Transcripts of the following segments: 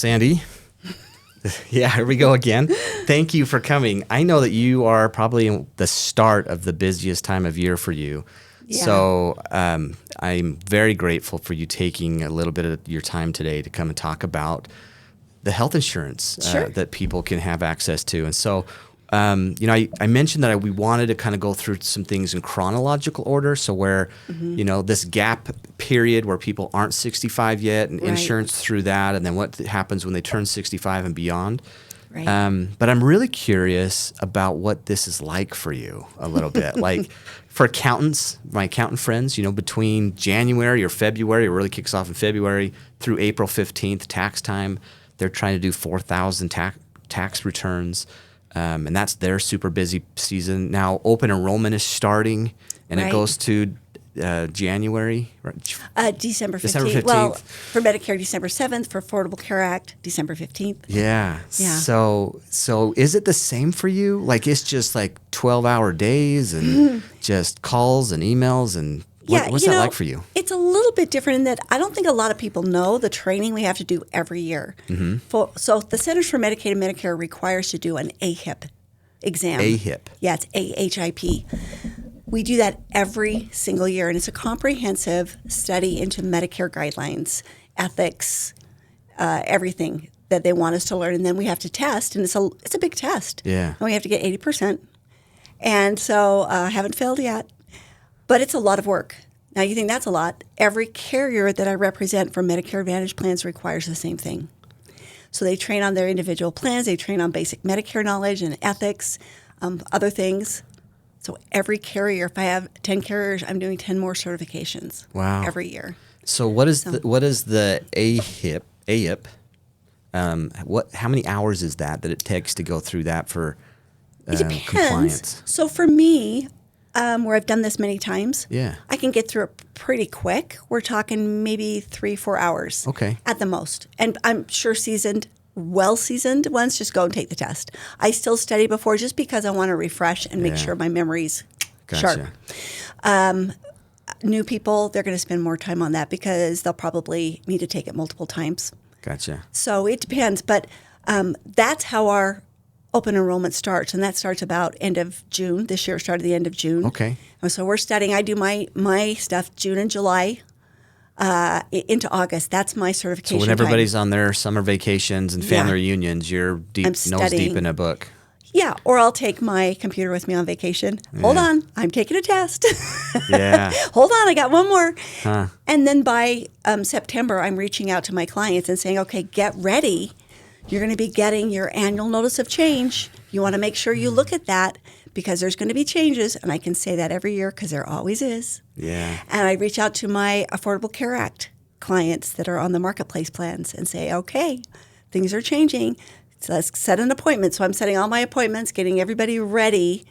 Sandi. Yeah, here we go again. Thank you for coming. I know that you are probably in the start of the busiest time of year for you. Yeah. So I'm very grateful for you taking a little bit of your time today to come and talk about the health insurance that people can have access to. And so, I mentioned that we wanted to kind of go through some things in chronological order. So where, this gap period where people aren't 65 yet and insurance through that, and then what happens when they turn 65 and beyond. Right. But I'm really curious about what this is like for you a little bit. Like for accountants, my accountant friends, between January or February, it really kicks off in February through April 15th, tax time, they're trying to do 4,000 tax returns. And that's their super busy season. Now open enrollment is starting and it goes to January, right? December 15th. Well, for Medicare, December 7th. For Affordable Care Act, December 15th. Yeah. So is it the same for you? Like it's just like 12-hour days and just calls and emails and what's that like for you? It's a little bit different in that I don't think a lot of people know the training we have to do every year. Mm-hmm. So the Centers for Medicaid and Medicare requires to do an AHIP exam. AHIP? Yeah, it's AHIP. We do that every single year, and it's a comprehensive study into Medicare guidelines, ethics, everything that they want us to learn. And then we have to test, and it's a big test. Yeah. And we have to get 80%. And so I haven't failed yet. But it's a lot of work. Now, you think that's a lot. Every carrier that I represent for Medicare Advantage plans requires the same thing. So they train on their individual plans. They train on basic Medicare knowledge and ethics, other things. So every carrier, if I have 10 carriers, I'm doing 10 more certifications every year. So what is the AHIP? How many hours is that it takes to go through that for compliance? So for me, where I've done this many times, I can get through it pretty quick. We're talking maybe 3-4 hours at the most. And I'm sure well-seasoned ones just go and take the test. I still study before just because I want to refresh and make sure my memory's sharp. New people, they're going to spend more time on that because they'll probably need to take it multiple times. Gotcha. So it depends. But that's how our open enrollment starts, and that starts about end of June. This year it started the end of June. Okay. And so we're studying. I do my stuff June and July into August. That's my certification. So when everybody's on their summer vacations and family reunions, you're nose deep in a book. Yeah, or I'll take my computer with me on vacation. Hold on, I'm taking a test. Hold on, I got one more. And then by September, I'm reaching out to my clients and saying, okay, get ready. You're going to be getting your annual notice of change. You want to make sure you look at that because there's going to be changes. And I can say that every year because there always is. Yeah. And I reach out to my Affordable Care Act clients that are on the marketplace plans and say, okay, things are changing. So let's set an appointment. So I'm setting all my appointments, getting everybody ready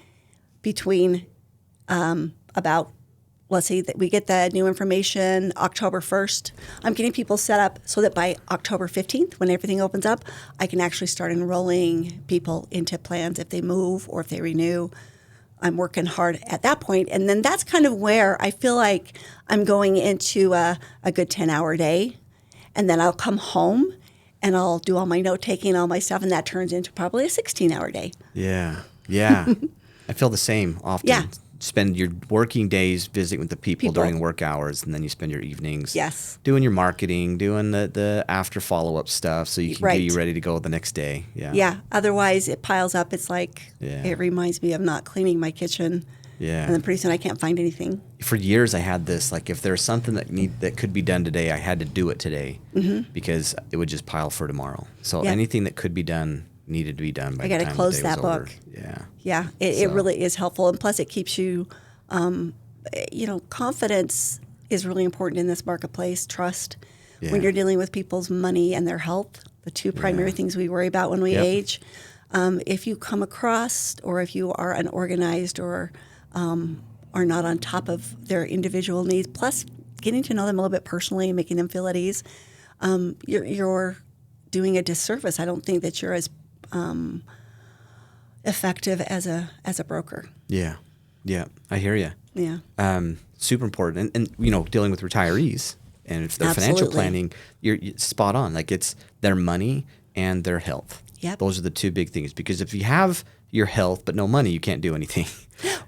between about, let's say that we get the new information October 1st. I'm getting people set up so that by October 15th, when everything opens up, I can actually start enrolling people into plans if they move or if they renew. I'm working hard at that point. And then that's kind of where I feel like I'm going into a good 10-hour day. And then I'll come home and I'll do all my note-taking, all my stuff, and that turns into probably a 16-hour day. Yeah. I feel the same often. Yeah. Spend your working days visiting with the people during work hours, and then you spend your evenings doing your marketing, doing the after follow-up stuff so you can get you ready to go the next day. Yeah. Otherwise, it piles up. It's like it reminds me of not cleaning my kitchen. Yeah. And then pretty soon I can't find anything. For years I had this, like if there's something that could be done today, I had to do it today because it would just pile for tomorrow. So anything that could be done needed to be done by the time the day was over. I got to close that book. Yeah. It really is helpful. And plus it keeps you, confidence is really important in this marketplace, trust. Yeah. When you're dealing with people's money and their health, the two primary things we worry about when we age. If you come across or if you are unorganized or are not on top of their individual needs, plus getting to know them a little bit personally and making them feel at ease, you're doing a disservice. I don't think that you're as effective as a broker. Yeah, I hear you. Yeah. Super important, and dealing with retirees And if they're financial Absolutely. planning, you're spot on. Like it's their money and their health. Yep. Those are the two big things. Because if you have your health but no money, you can't do anything.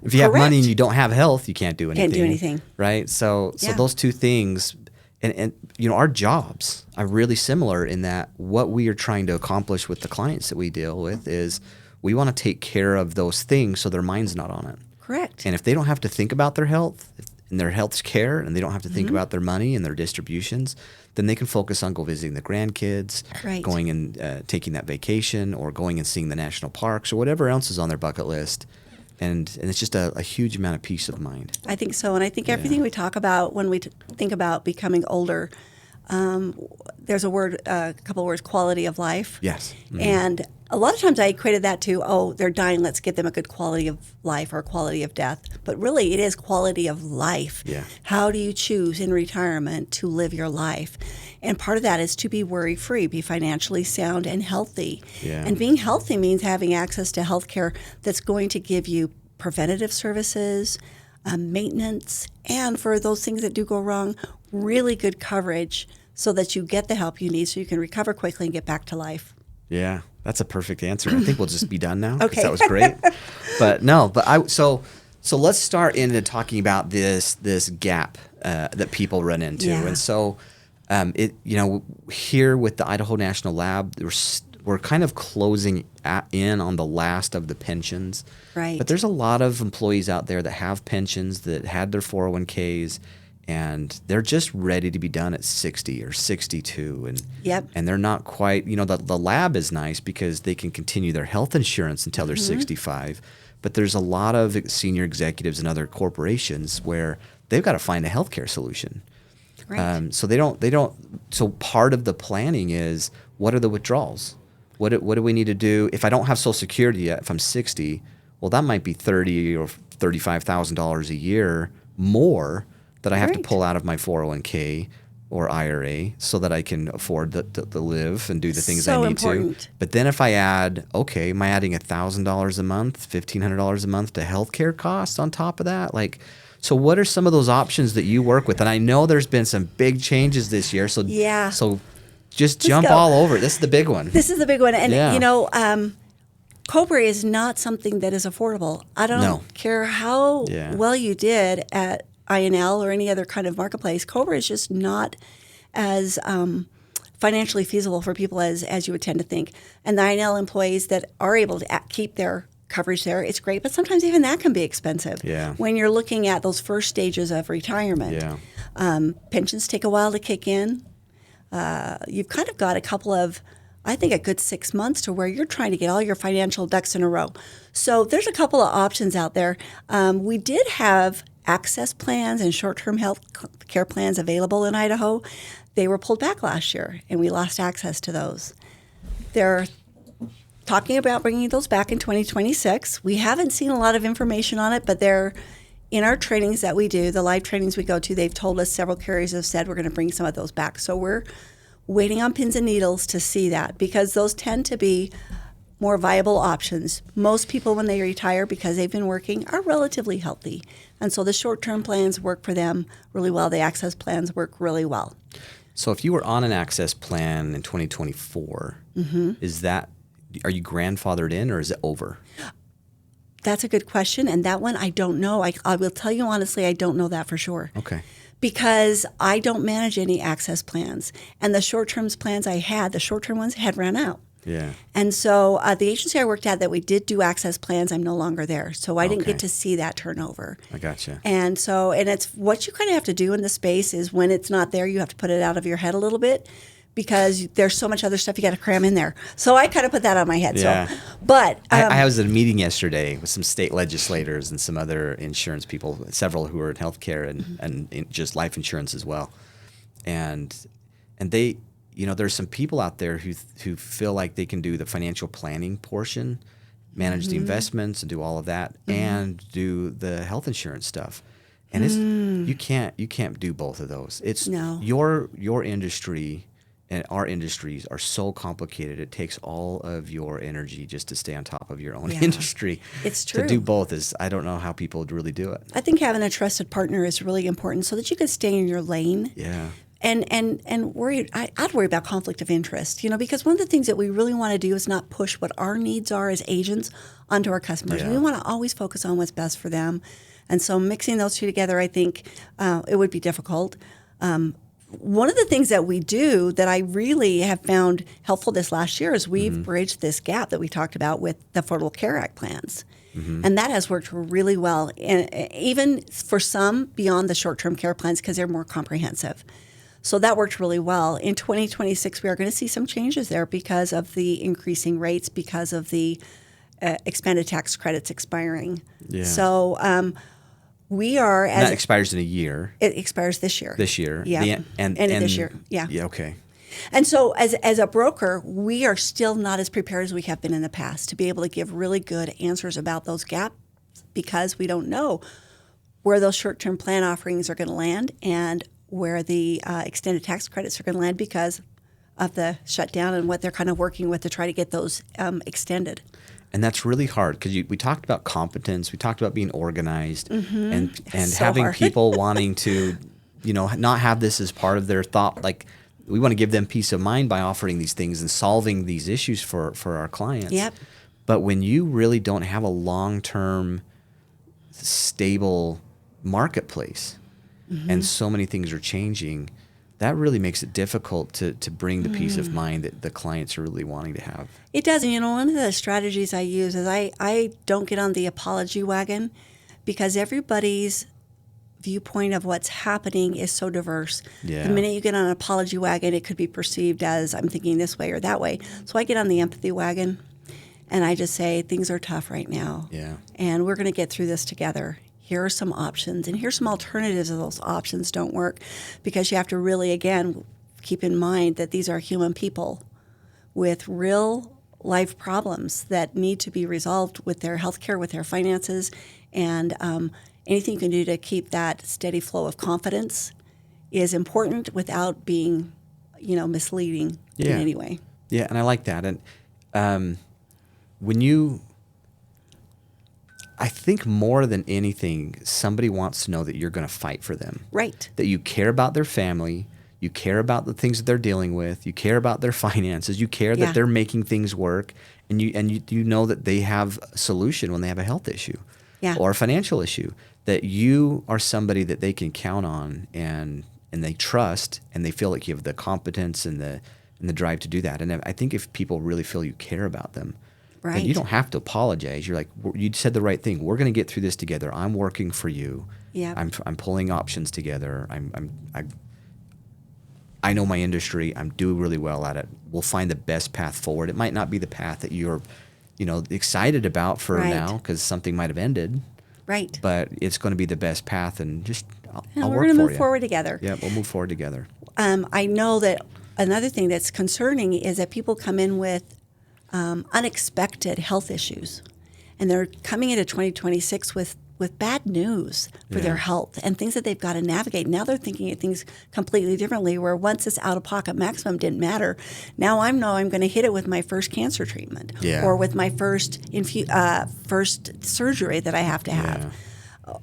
If you have money and you don't have health, you can't do anything. Can't do anything. Right? So Yeah. those two things, and our jobs are really similar in that what we are trying to accomplish with the clients that we deal with is we want to take care of those things so their mind's not on it. Correct. And if they don't have to think about their health and their health's care, and they don't have to think about their money and their distributions, then they can focus on go visiting the grandkids, Right. going and taking that vacation, or going and seeing the national parks, or whatever else is on their bucket list. And it's just a huge amount of peace of mind. I think so. And I think everything we talk about when we think about becoming older, there's a couple of words, quality of life. Yes. And a lot of times I equated that to, they're dying, let's give them a good quality of life or quality of death. But really, it is quality of life. Yeah. How do you choose in retirement to live your life? And part of that is to be worry-free, be financially sound and healthy. Yeah. And being healthy means having access to health care that's going to give you preventative services, maintenance, and for those things that do go wrong, really good coverage so that you get the help you need so you can recover quickly and get back to life. Yeah, that's a perfect answer. I think we'll just be done now. 'Cause Okay. that was great. So let's start into talking about this gap that people run into. Yeah. And so here with the Idaho National Lab, we're kind of closing in on the last of the pensions. Right. But there's a lot of employees out there that have pensions, that had their 401ks, and they're just ready to be done at 60 or 62. And Yep. and they're not quite, the lab is nice because they can continue their health insurance until they're 65. But there's a lot of senior executives and other corporations where they've got to find a healthcare solution. Right. So part of the planning is, what are the withdrawals? What do we need to do? If I don't have Social Security yet, if I'm 60, well, that might be $30,000 or $35,000 a year more that I have to Right. pull out of my 401k or IRA so that I can afford to live and do the things I So need important. to. But then if I add, am I adding $1,000 a month, $1,500 a month to healthcare costs on top of that? So what are some of those options that you work with? And I know there's been some big changes this year. So Yeah. So just jump go. all over it. This is the big one. This is the big one. And, Yeah. COBRA is not something that is affordable. I don't No. care how Yeah. well you did at INL or any other kind of marketplace. COBRA is just not as financially feasible for people as you would tend to think. And the INL employees that are able to keep their coverage there, it's great. But sometimes even that can be expensive. Yeah. When you're looking at those first stages of retirement. Yeah. Pensions take a while to kick in. You've kind of got a good 6 months to where you're trying to get all your financial ducks in a row. So there's a couple of options out there. We did have access plans and short-term health care plans available in Idaho. They were pulled back last year, and we lost access to those. They're talking about bringing those back in 2026. We haven't seen a lot of information on it, but they're in our trainings that we do, the live trainings we go to, they've told us, several carriers have said we're going to bring some of those back. So we're waiting on pins and needles to see that, because those tend to be more viable options. Most people, when they retire, because they've been working, are relatively healthy. And so the short-term plans work for them really well. The access plans work really well. So if you were on an access plan in 2024, are you grandfathered in, or is it over? That's a good question. And that one, I don't know. I will tell you honestly, I don't know that for sure. Okay. Because I don't manage any access plans. And the short-term plans I had, the short-term ones had ran out. Yeah. And so the agency I worked at that we did do access plans, I'm no longer there. So I didn't Okay. get to see that turnover. I gotcha. And it's what you kind of have to do in the space is when it's not there, you have to put it out of your head a little bit, because there's so much other stuff you got to cram in there. So I kind of put that on my head. Yeah. So, but I was at a meeting yesterday with some state legislators and some other insurance people, several who are in healthcare and in just life insurance as well. And they, there's some people out there who feel like they can do the financial planning portion, manage the investments and do all of that, and do the health insurance stuff. And you can't do both of those. It's No. your industry. And our industries are so complicated. It takes all of your energy just to stay on top of your own Yeah. industry. It's To true. do both I don't know how people would really do it. I think having a trusted partner is really important so that you can stay in your lane. Yeah. and worry. I'd worry about conflict of interest, because one of the things that we really want to do is not push what our needs are as agents onto our customers. Yeah. We want to always focus on what's best for them. And so mixing those two together, I think it would be difficult. One of the things that we do that I really have found helpful this last year is we've bridged this gap that we talked about with the Affordable Care Act plans. And that has worked really well, and even for some beyond the short-term care plans because they're more comprehensive. So that worked really well. In 2026, we are going to see some changes there because of the increasing rates, because of the expanded tax credits expiring. Yeah. So we are And that expires in a year. It expires this year. This year. Yeah. End of this year. Yeah. Yeah. Okay. And so as a broker, we are still not as prepared as we have been in the past to be able to give really good answers about those gaps because we don't know where those short-term plan offerings are going to land and where the extended tax credits are going to land because of the shutdown and what they're kind of working with to try to get those extended. And that's really hard because we talked about competence, we talked about being organized, and So having hard. people wanting to, not have this as part of their thought. Like we want to give them peace of mind by offering these things and solving these issues for our clients. Yep. But when you really don't have a long-term, stable marketplace, and so many things are changing, that really makes it difficult to bring the peace of mind that the clients are really wanting to have. It does. And, one of the strategies I use is I don't get on the apology wagon because everybody's viewpoint of what's happening is so diverse. Yeah. The minute you get on an apology wagon, it could be perceived as I'm thinking this way or that way. So I get on the empathy wagon and I just say things are tough right now. Yeah. And we're going to get through this together. Here are some options, and here's some alternatives if those options don't work, because you have to really, again, keep in mind that these are human people with real life problems that need to be resolved with their health care, with their finances, and anything you can do to keep that steady flow of confidence is important without being, misleading in any way. Yeah, and I like that. And I think more than anything, somebody wants to know that you're going to fight for them. Right. That you care about their family, you care about the things that they're dealing with, you care about their finances, you care that they're making things work, and you know that they have a solution when they have a health issue or a financial issue. That you are somebody that they can count on and they trust, and they feel like you have the competence and the drive to do that. And I think if people really feel you care about them, right. then you don't have to apologize. You're like, you said the right thing. We're going to get through this together. I'm working for you. Yeah. I'm pulling options together. I know my industry. I'm doing really well at it. We'll find the best path forward. It might not be the path that you're, excited about for now because something might have ended. Right. But it's going to be the best path, and just I'll we're work going to for move you. forward together. Yeah, we'll move forward together. I know that another thing that's concerning is that people come in with unexpected health issues, and they're coming into 2026 with bad news for their health and things that they've got to navigate. Now they're thinking of things completely differently, where once this out-of-pocket maximum didn't matter, now I'm going to hit it with my first cancer treatment or with my first surgery that I have to have.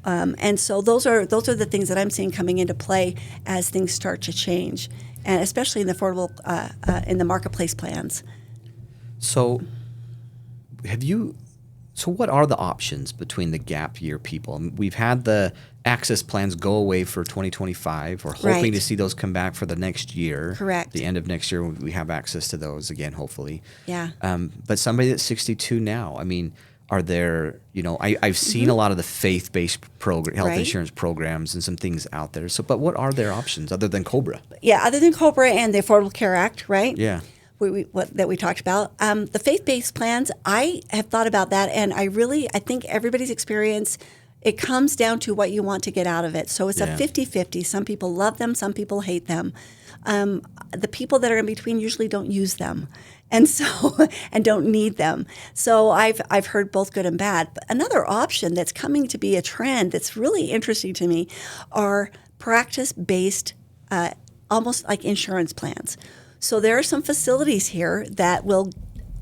And so those are the things that I'm seeing coming into play as things start to change, and especially in the affordable in the marketplace plans. So what are the options between the gap year people? I mean, we've had the access plans go away for 2025. We're hoping to see those come back for the next year. Correct. The end of next year, we have access to those again, hopefully. Yeah. But somebody that's 62 now, I mean, are there, I've seen a lot of the faith-based health insurance programs and some things out there. So, but what are their options other than COBRA? Yeah, other than COBRA and the Affordable Care Act, right? Yeah. That we talked about. The faith-based plans, I have thought about that, and I think everybody's experience, it comes down to what you want to get out of it. So it's a 50-50. Some people love them, some people hate them. The people that are in between usually don't use them, and don't need them. So I've heard both good and bad. But another option that's coming to be a trend that's really interesting to me are practice-based, almost like insurance plans. So there are some facilities here that will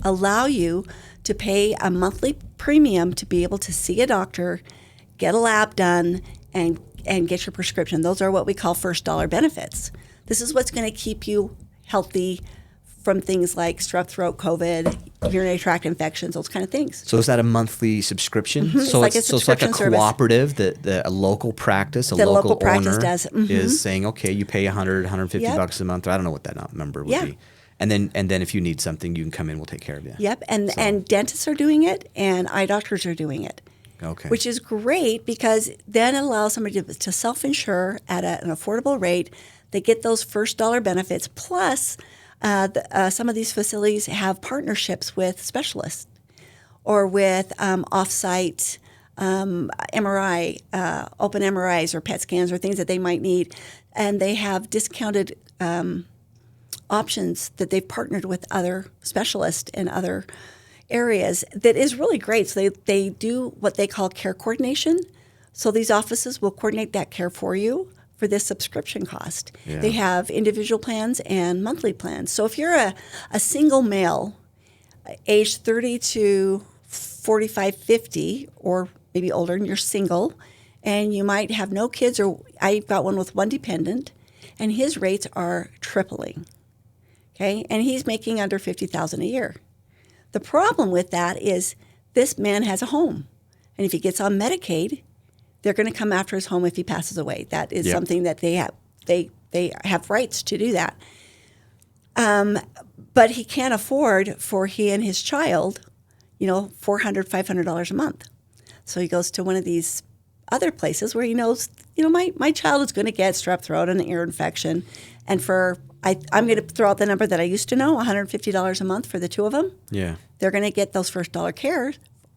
allow you to pay a monthly premium to be able to see a doctor, get a lab done, and get your prescription. Those are what we call first dollar benefits. This is what's going to keep you healthy from things like strep throat, COVID, urinary tract infections, those kind of things. So is that a monthly subscription? Mm-hmm. So it's like a service. cooperative that a local practice, the local practice owner does. Mm-hmm. is saying, okay, you pay $150 Yep. a month. I don't know what that number would be. And then if you need something, you can come in. We'll take care of you. Yep. And dentists are doing it, and eye doctors are doing it. Okay. Which is great because then it allows somebody to self-insure at an affordable rate. They get those first dollar benefits. Plus, some of these facilities have partnerships with specialists or with off-site MRI, open MRIs or PET scans or things that they might need. And they have discounted options that they've partnered with other specialists in other areas that is really great. So they do what they call care coordination. So these offices will coordinate that care for you for this subscription cost. Yeah. They have individual plans and monthly plans. So if you're a single male, age 30 to 45, 50, or maybe older, and you're single, and you might have no kids, or I've got one with one dependent, and his rates are tripling. Okay, and he's making under $50,000 a year. The problem with that is this man has a home, and if he gets on Medicaid, they're going to come after his home if he passes away. That is something that they have. They have rights to do that. But he can't afford for he and his child, $400, $500 a month. So he goes to one of these other places where he knows, my child is going to get strep throat and an ear infection, and I'm going to throw out the number that I used to know, $150 a month for the two of them. Yeah. They're going to get those first dollar care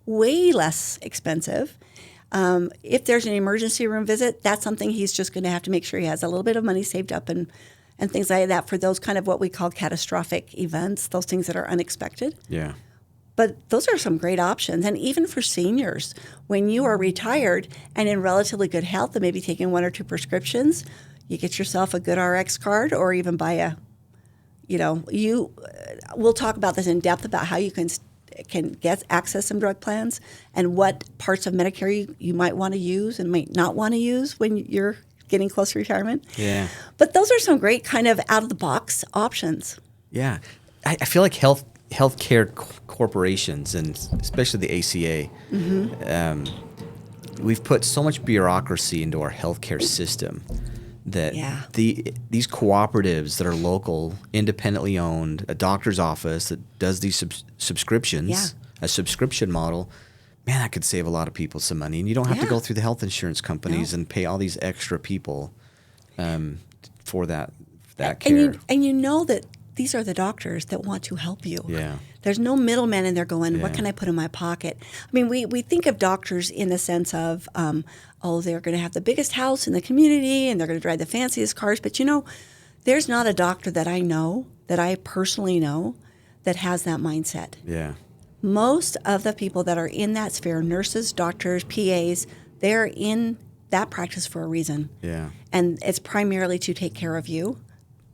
way less expensive. If there's an emergency room visit, that's something he's just going to have to make sure he has a little bit of money saved up and things like that for those kind of what we call catastrophic events, those things that are unexpected. Yeah. But those are some great options. And even for seniors, when you are retired and in relatively good health and maybe taking one or two prescriptions, you get yourself a good RX card or even buy we'll talk about this in depth about how you can get access some drug plans and what parts of Medicare you might want to use and might not want to use when you're getting close to retirement. Yeah. But those are some great kind of out-of-the-box options. Yeah. I feel like healthcare corporations, and especially the ACA, we've put so much bureaucracy into our healthcare system that these cooperatives that are local, independently owned, a doctor's office that does these subscriptions, a subscription model, man, that could save a lot of people some money. And you don't have to go through the health insurance companies and pay all these extra people for that care. And you know that these are the doctors that want to help you. Yeah. There's no middleman in there going, what can I put in my pocket? I mean, we think of doctors in the sense of, they're going to have the biggest house in the community and they're going to drive the fanciest cars. But, there's not a doctor that I personally know, that has that mindset. Yeah. Most of the people that are in that sphere, nurses, doctors, PAs, they're in that practice for a reason. Yeah. And it's primarily to take care of you.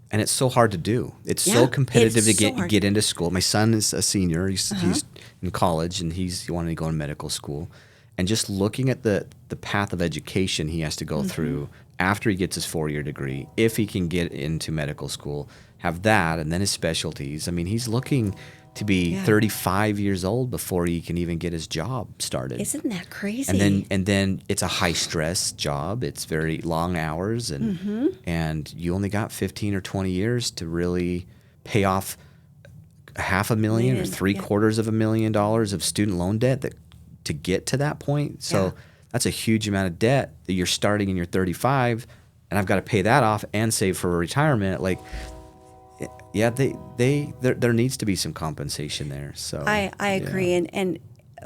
And it's so hard to do. It's so competitive to so hard. get into school. My son is a senior. He's in college, and he wanted to go to medical school. And just looking at the path of education he has to go through after he gets his 4-year degree, if he can get into medical school, have that, and then his specialties. I mean, he's looking to be 35 years old before he can even get his job started. Isn't that crazy? And then it's a high stress job. It's very long hours, and you only got 15 or 20 years to really pay off $500,000 or $750,000 of student loan debt to get to that point. So that's a huge amount of debt that you're starting in your 35, and I've got to pay that off and save for retirement. Like, yeah, there needs to be some compensation there. So I agree, and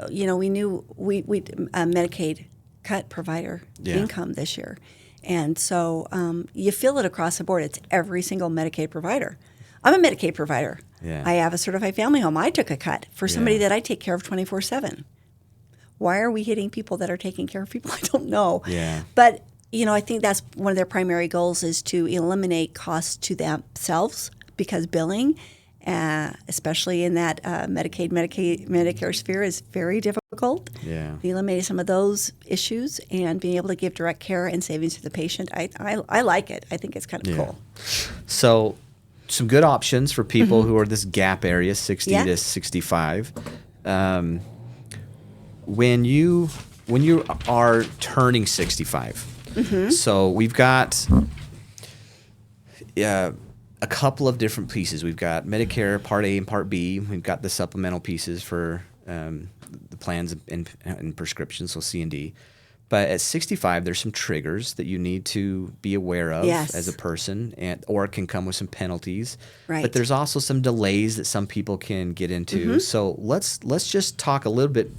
we knew we Medicaid cut provider income this year, and so you feel it across the board. It's every single Medicaid provider. I'm a Medicaid provider. Yeah. I have a certified family home. I took a cut for somebody that I take care of 24/7. Why are we hitting people that are taking care of people? I don't know. Yeah. But I think that's one of their primary goals is to eliminate costs to themselves. Because billing, especially in that Medicare sphere, is very difficult. difficult. Yeah. They eliminated some of those issues and being able to give direct care and savings to the patient. I like it. I think it's kind of cool. So some good options for people who are this gap area, 60 to 65. When you are turning 65, so we've got a couple of different pieces. We've got Medicare Part A and Part B. We've got the supplemental pieces for the plans and prescriptions, so C and D. But at 65, there's some triggers that you need to be aware of as a person, or it can come with some penalties. Right. But there's also some delays that some people can get into. So let's just talk a little bit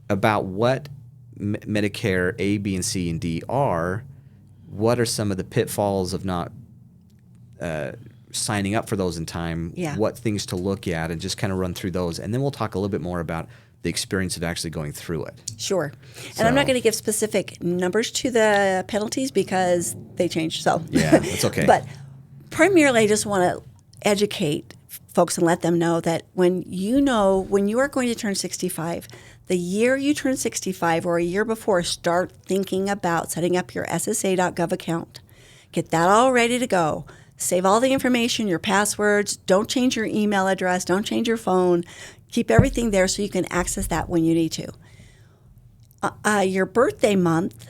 about what Medicare A, B, and C, and D are. What are some of the pitfalls of not signing up for those in time? What things to look at, and just kind of run through those. And then we'll talk a little bit more about the experience of actually going through it. Sure. And I'm not going to give specific numbers to the penalties because they change. So yeah, that's okay. But primarily, I just want to educate folks and let them know that when you are going to turn 65, the year you turn 65 or a year before, start thinking about setting up your SSA.gov account. Get that all ready to go. Save all the information, your passwords. Don't change your email address. Don't change your phone. Keep everything there so you can access that when you need to. Your birthday month,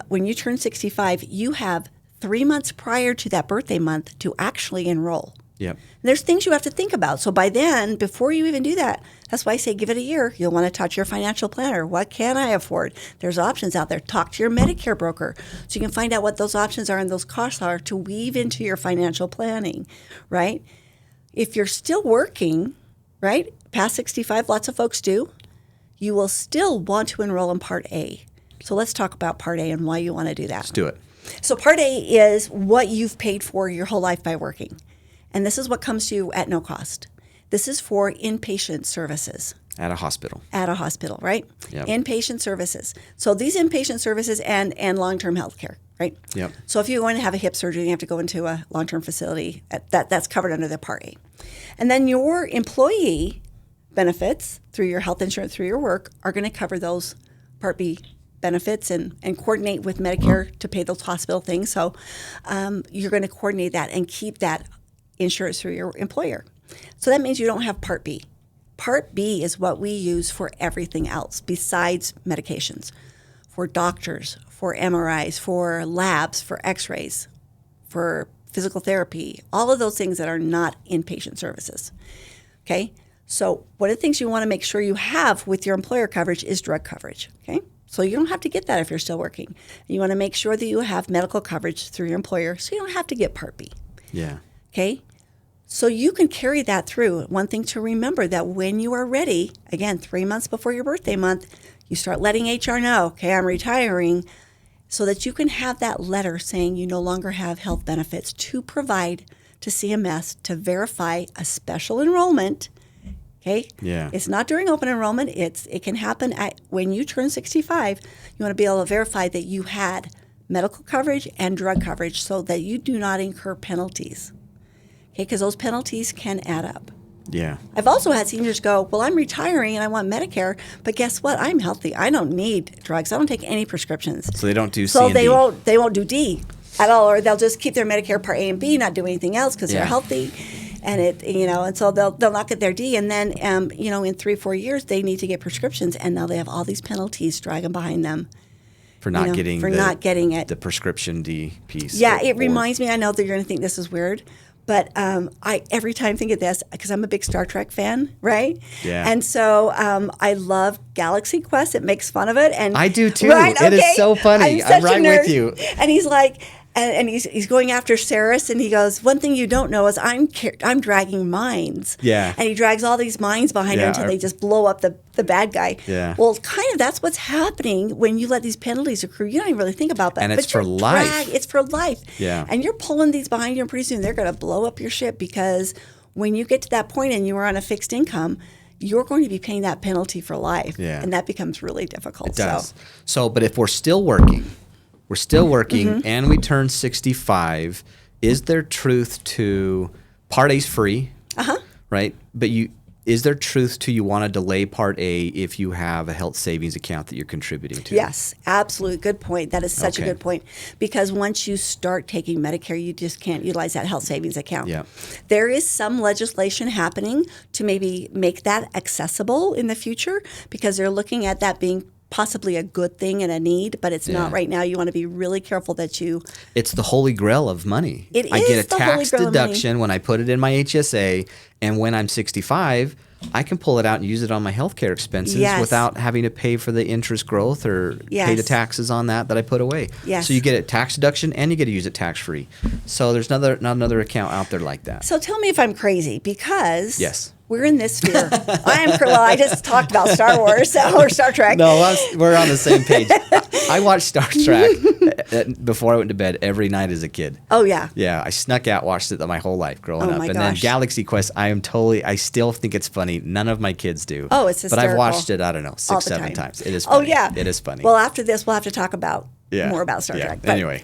when you turn 65, you have 3 months prior to that birthday month to actually enroll. Yep. There's things you have to think about. So by then, before you even do that, that's why I say give it a year. You'll want to talk to your financial planner. What can I afford? There's options out there. Talk to your Medicare broker so you can find out what those options are and those costs are to weave into your financial planning, right? If you're still working, right, past 65, lots of folks do, you will still want to enroll in Part A. So let's talk about Part A and why you want to do that. Let's do it. So Part A is what you've paid for your whole life by working. And this is what comes to you at no cost. This is for inpatient services. At a hospital. At a hospital, right? Yep. Inpatient services. So these inpatient services and long-term health care, right? Yep. So if you're going to have a hip surgery and you have to go into a long-term facility, that's covered under the Part A. And then your employee benefits through your health insurance, through your work, are going to cover those Part B benefits and coordinate with Medicare to pay those hospital things. So you're going to coordinate that and keep that insurance through your employer. So that means you don't have Part B. Part B is what we use for everything else besides medications, for doctors, for MRIs, for labs, for x-rays, for physical therapy, all of those things that are not inpatient services. Okay? So one of the things you want to make sure you have with your employer coverage is drug coverage. Okay? So you don't have to get that if you're still working. You want to make sure that you have medical coverage through your employer so you don't have to get Part B. Yeah. Okay? So you can carry that through. One thing to remember that when you are ready, again, 3 months before your birthday month, you start letting HR know, okay, I'm retiring, so that you can have that letter saying you no longer have health benefits to provide to CMS to verify a special enrollment. Okay? Yeah. It's not during open enrollment. It can happen when you turn 65. You want to be able to verify that you had medical coverage and drug coverage so that you do not incur penalties. Okay, because those penalties can add up. Yeah. I've also had seniors go, well, I'm retiring and I want Medicare, but guess what? I'm healthy. I don't need drugs. I don't take any prescriptions. So they don't do C so and D. they won't do D at all, or they'll just keep their Medicare Part A and B, not do anything else because they're healthy, and and so they'll not get their D, and then in 3-4 years they need to get prescriptions, and now they have all these penalties dragging behind them. For not getting not getting it. The prescription D piece. Yeah, it reminds me. I know that you're going to think this is weird, but I every time think of this because I'm a big Star Trek fan, right? Yeah. And so I love Galaxy Quest. It makes fun of it, and I do too. Right? It is so funny. I'm right with you. And he's like, and he's going after Ceres, and he goes, one thing you don't know is I'm dragging mines. Yeah. And he drags all these mines behind him until they just blow up the bad guy. Yeah. Well, kind of that's what's happening when you let these penalties accrue. You don't even really think about that. And it's for life. It's for life. Yeah. And you're pulling these behind you, and pretty soon they're going to blow up your ship because when you get to that point and you are on a fixed income, you're going to be paying that penalty for life. Yeah. And that becomes really difficult. It does. So, but if we're still working, Mm-hmm. and we turn 65, is there truth to Part A's free? Uh-huh. Right? But is there truth to you want to delay Part A if you have a health savings account that you're contributing to? Yes, absolutely. Good point. That is such a Okay. good point. Because once you start taking Medicare, you just can't utilize that health savings account. Yeah. There is some legislation happening to maybe make that accessible in the future because they're looking at that being possibly a good thing and a need, but it's not right now. You want to be really careful that you... It's the holy grail of money. It I is get a the holy tax grail of money. deduction when I put it in my HSA, and when I'm 65, I can pull it out and use it on my healthcare expenses Yes. without having to pay for the interest growth or pay the Yes. taxes on that I put away. Yes. So you get a tax deduction and you get to use it tax free. So there's not another account out there like that. So tell me if I'm crazy because... Yes. We're in this sphere. I just talked about Star Wars or Star Trek. No, we're on the same page. I watched Star Trek before I went to bed every night as a kid. Oh, yeah. Yeah, I snuck out, watched it my whole life growing Oh, up. my And then gosh. Galaxy Quest, I still think it's funny. None of my kids do. Oh, it's But hysterical. I've watched it, I don't know, All six, the 7 time. times. It is Oh, funny. yeah. It is funny. Well, after this, we'll have to talk about more about Star Trek. But Anyway,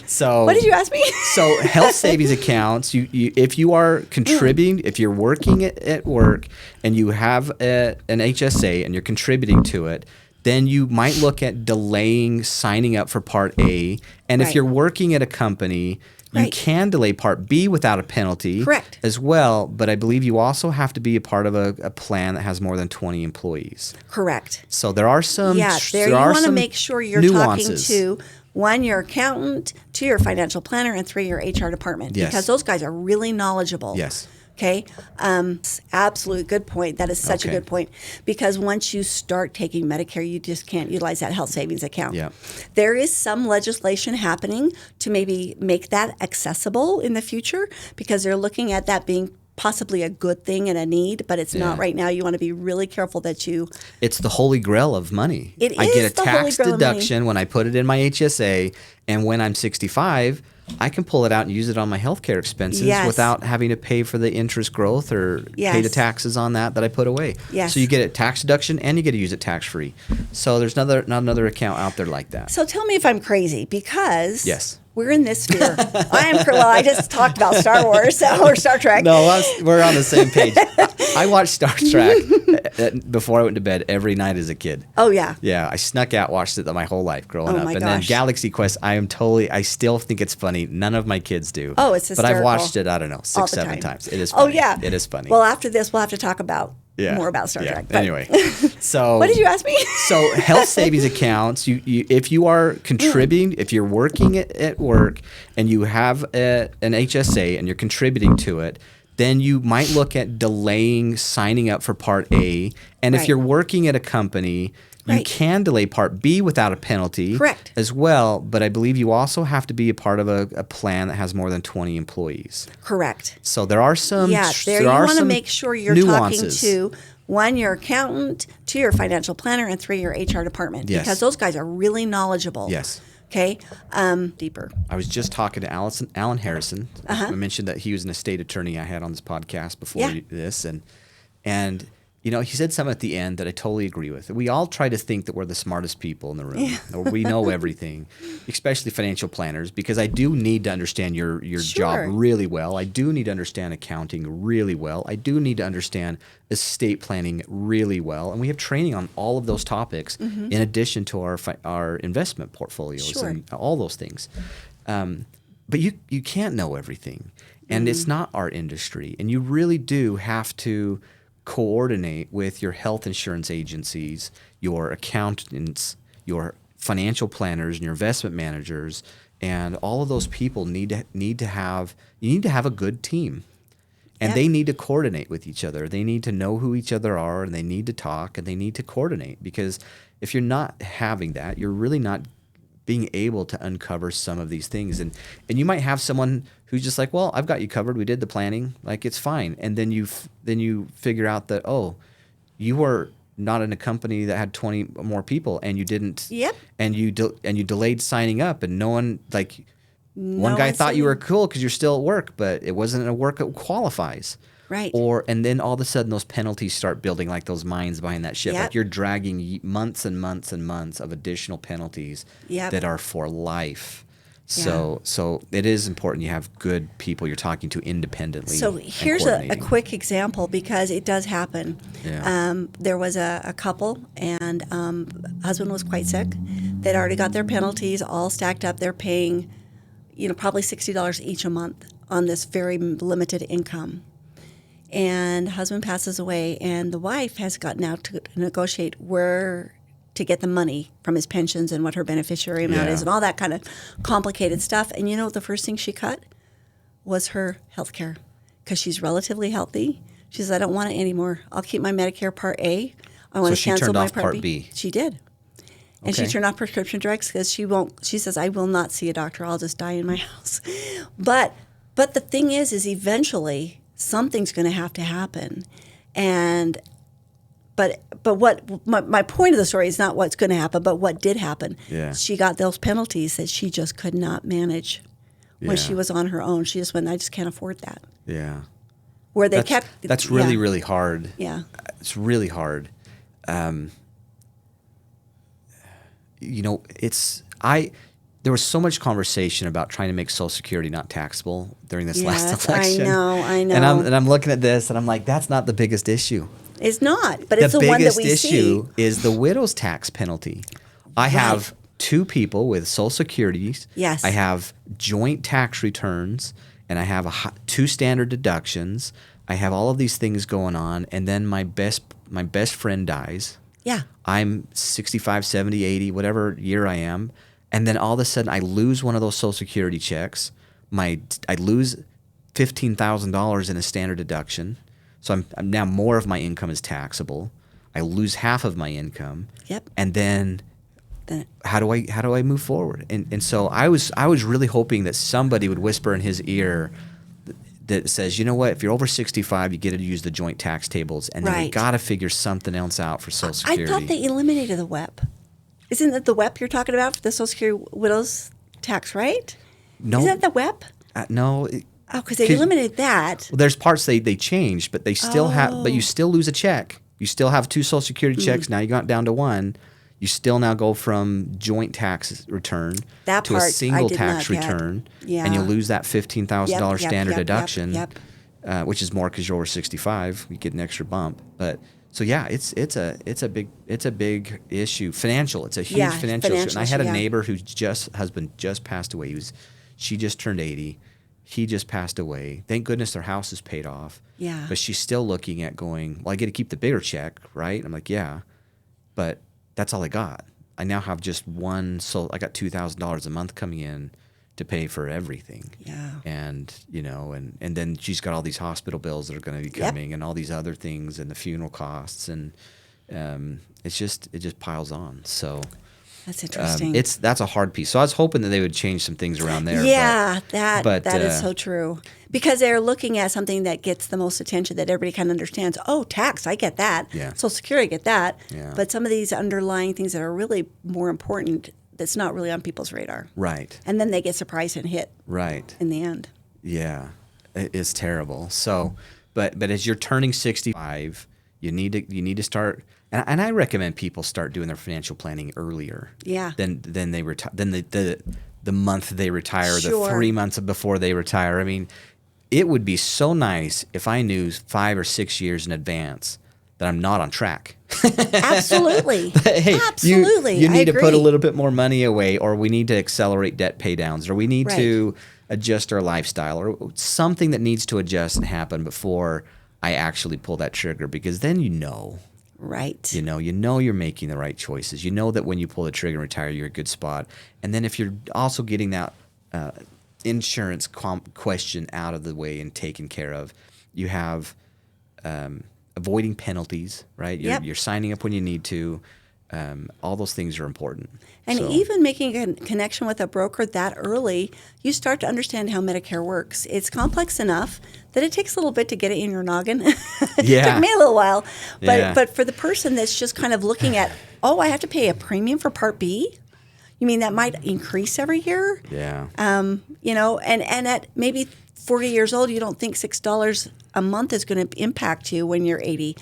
so what did you ask me? So health savings accounts, if you are contributing, if you're working at work and you have an HSA and you're contributing to it, then you might look at delaying signing up for Part A. And if Right. you're working at a company, you Right. can delay Part B without a penalty. Correct. As well, but I believe you also have to be a part of a plan that has more than 20 employees. Correct. So there are some There you are want to some make sure you're nuances. talking to, 1, your accountant, 2, your financial planner, and 3, your HR department. Yes. Because those guys are really knowledgeable. Yes. Okay. Absolutely good point. That is such a Okay. good point. Because once you start taking Medicare, you just can't utilize that health savings account. Yeah. There is some legislation happening to maybe make that accessible in the future because they're looking at that being possibly a good thing and a need, but it's not right now. You want to be really careful that you... It's the holy grail of money. It I is get a the holy tax grail of money. deduction when I put it in my HSA, and when I'm 65, I can pull it out and use it on my healthcare expenses Yes. without having to pay for the interest growth or pay Yes. the taxes on that I put away. Yes. So you get a tax deduction and you get to use it tax free. So there's not another account out there like that. So tell me if I'm crazy because... Yes. We're in this sphere. I just talked about Star Wars or Star Trek. No, we're on the same page. I watched Star Trek before I went to bed every night as a kid. Oh, yeah. Yeah, I snuck out, watched it my whole life growing Oh, up. my And then gosh. Galaxy Quest, I still think it's funny. None of my kids do. Oh, it's But I've hysterical. watched it, I don't know, All 6, the 7 time. times. It is Oh, funny. yeah. It is funny. Well, after this, we'll have to talk about more about Star Trek. But Anyway, so what did you ask me? So health savings accounts, if you are contributing, if you're working at work and you have an HSA and you're contributing to it, then you might look at delaying signing up for Part A. And if Right. you're working at a company, you Right. can delay Part B without a penalty. Correct. As well, but I believe you also have to be a part of a plan that has more than 20 employees. Correct. So there are some There you want to make sure you're nuances. talking to 1, your accountant, 2, your financial planner, and 3, your HR department. Yes. Because those guys are really knowledgeable. Yes. Okay. Deeper. I was just talking to Alan Harrison. Uh-huh. I mentioned that he was an estate attorney I had on this podcast before Yeah. this, and he said something at the end that I totally agree with. We all try to think that we're the smartest people in the room, or we know everything, especially financial planners, because I do need to understand your job Sure. really well. I do need to understand accounting really well. I do need to understand estate planning really well, and we have training on all of those topics in addition to our investment portfolios Sure. and all those things. But you can't know everything, and it's not our industry, and you really do have to coordinate with your health insurance agencies, your accountants, your financial planners, and your investment managers, and all of those people need to have a good team. And Yep. they need to coordinate with each other. They need to know who each other are, and they need to talk, and they need to coordinate. Because if you're not having that, you're really not being able to uncover some of these things. And you might have someone who's just like, well, I've got you covered. We did the planning. Like, it's fine. And then you figure out that, oh, you were not in a company that had 20 more people, and you didn't. Yep. And you delayed signing up, and no one, like, one No guy one thought you said- were cool because you're still at work, but it wasn't a work that qualifies. Right. And then all of a sudden those penalties start building like those mines behind that ship. Yep. Like you're dragging months and months and months of additional penalties Yep. that are for life. So it is important you have good people you're talking to independently. So here's a quick example, because it does happen. Yeah. There was a couple, and husband was quite sick. They'd already got their penalties all stacked up. They're paying, probably $60 each a month on this very limited income. And husband passes away, and the wife has got now to negotiate where to get the money from his pensions and what her beneficiary amount is and all that kind of complicated stuff. And the first thing she cut was her health care, because she's relatively healthy. She says, I don't want it anymore. I'll keep my Medicare Part A. I want to cancel my Part B. She did. And she turned off prescription drugs because she says, I will not see a doctor. I'll just die in my house. But the thing is eventually something's going to have to happen. But what my point of the story is not what's going to happen, but what did happen. Yeah. She got those penalties that she just could not manage when she was on her own. She just went, I just can't afford that. Yeah. Where they That's really, really hard. Yeah. It's really hard. There was so much conversation about trying to make Social Security not taxable during this last election. I know. And I'm looking at this and I'm like, that's not the biggest issue. It's not, but it's the one that we see. The biggest issue is the widow's tax penalty. I have two people with Social Securities. Yes. I have joint tax returns, and I have two standard deductions. I have all of these things going on, and then my best friend dies. Yeah. I'm 65, 70, 80, whatever year I am. And then all of a sudden I lose one of those Social Security checks. I lose $15,000 in a standard deduction. So I'm now more of my income is taxable. I lose half of my income. Yep. And then how do I move forward? And so I was really hoping that somebody would whisper in his ear that says, you know what, if you're over 65, you get to use the joint tax tables, and then we got to figure something else out for Social Security. I thought they eliminated the WEP. Isn't that the WEP you're talking about for the Social Security widow's tax, right? No. Isn't that the WEP? No. Because they eliminated that. Well, there's parts they changed, but they still have. But you still lose a check. You still have two Social Security checks. Now you got down to one. You still now go from joint tax return to a single tax return, and you lose that $15,000 standard deduction, which is more because you're over 65. You get an extra bump. But so it's a big issue. Financial. It's a huge financial issue. And I had a neighbor whose husband just passed away. She just turned 80. He just passed away. Thank goodness their house is paid off. Yeah. But she's still looking at going, well, I get to keep the bigger check, right? I'm like, yeah, but that's all I got. I now have just one. So I got $2,000 a month coming in to pay for everything. Yeah. And and then she's got all these hospital bills that are going to be coming, and all these other things, and the funeral costs, and it just piles on. So that's interesting. That's a hard piece. So I was hoping that they would change some things around there. Yeah, that is so true. Because they're looking at something that gets the most attention, that everybody kind of understands. Oh, tax, I get that. Yeah. Social Security, I get that. Yeah. But some of these underlying things that are really more important, that's not really on people's radar. Right. And then they get surprised and hit. Right. In the end. Yeah, it's terrible. So, but as you're turning 65, you need to start. And I recommend people start doing their financial planning earlier. Yeah. Than they retire. Than the month they retire, Sure. the 3 months before they retire. I mean, it would be so nice if I knew 5 or 6 years in advance that I'm not on track. Absolutely. Hey, absolutely. You need I to agree. put a little bit more money away, or we need to accelerate debt pay downs, or we need to adjust our lifestyle, or something that needs to adjust and happen before I actually pull that trigger, because then Right. You know you're making the right choices. You know that when you pull the trigger and retire, you're in a good spot. And then if you're also getting that insurance question out of the way and taken care of, you have avoiding penalties, right? You're signing up when you need to. All those things are important. And even making a connection with a broker that early, you start to understand how Medicare works. It's complex enough that it takes a little bit to get it in your noggin. It took me a little while. But for the person that's just kind of looking at, I have to pay a premium for Part B? You mean that might increase every year? Yeah. And at maybe 40 years old, you don't think $6 a month is going to impact you when you're 80.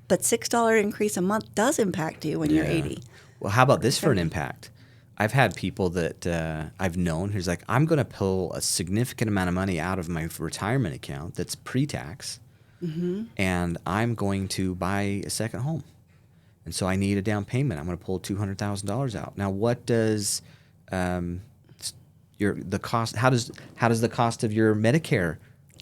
But $6 increase a month does impact you when you're 80. Well, how about this for an impact? I've had people that I've known who's like, I'm going to pull a significant amount of money out of my retirement account that's pre-tax, and I'm going to buy a second home. And so I need a down payment. I'm going to pull $200,000 out. Now, what does the cost? How does the cost of your Medicare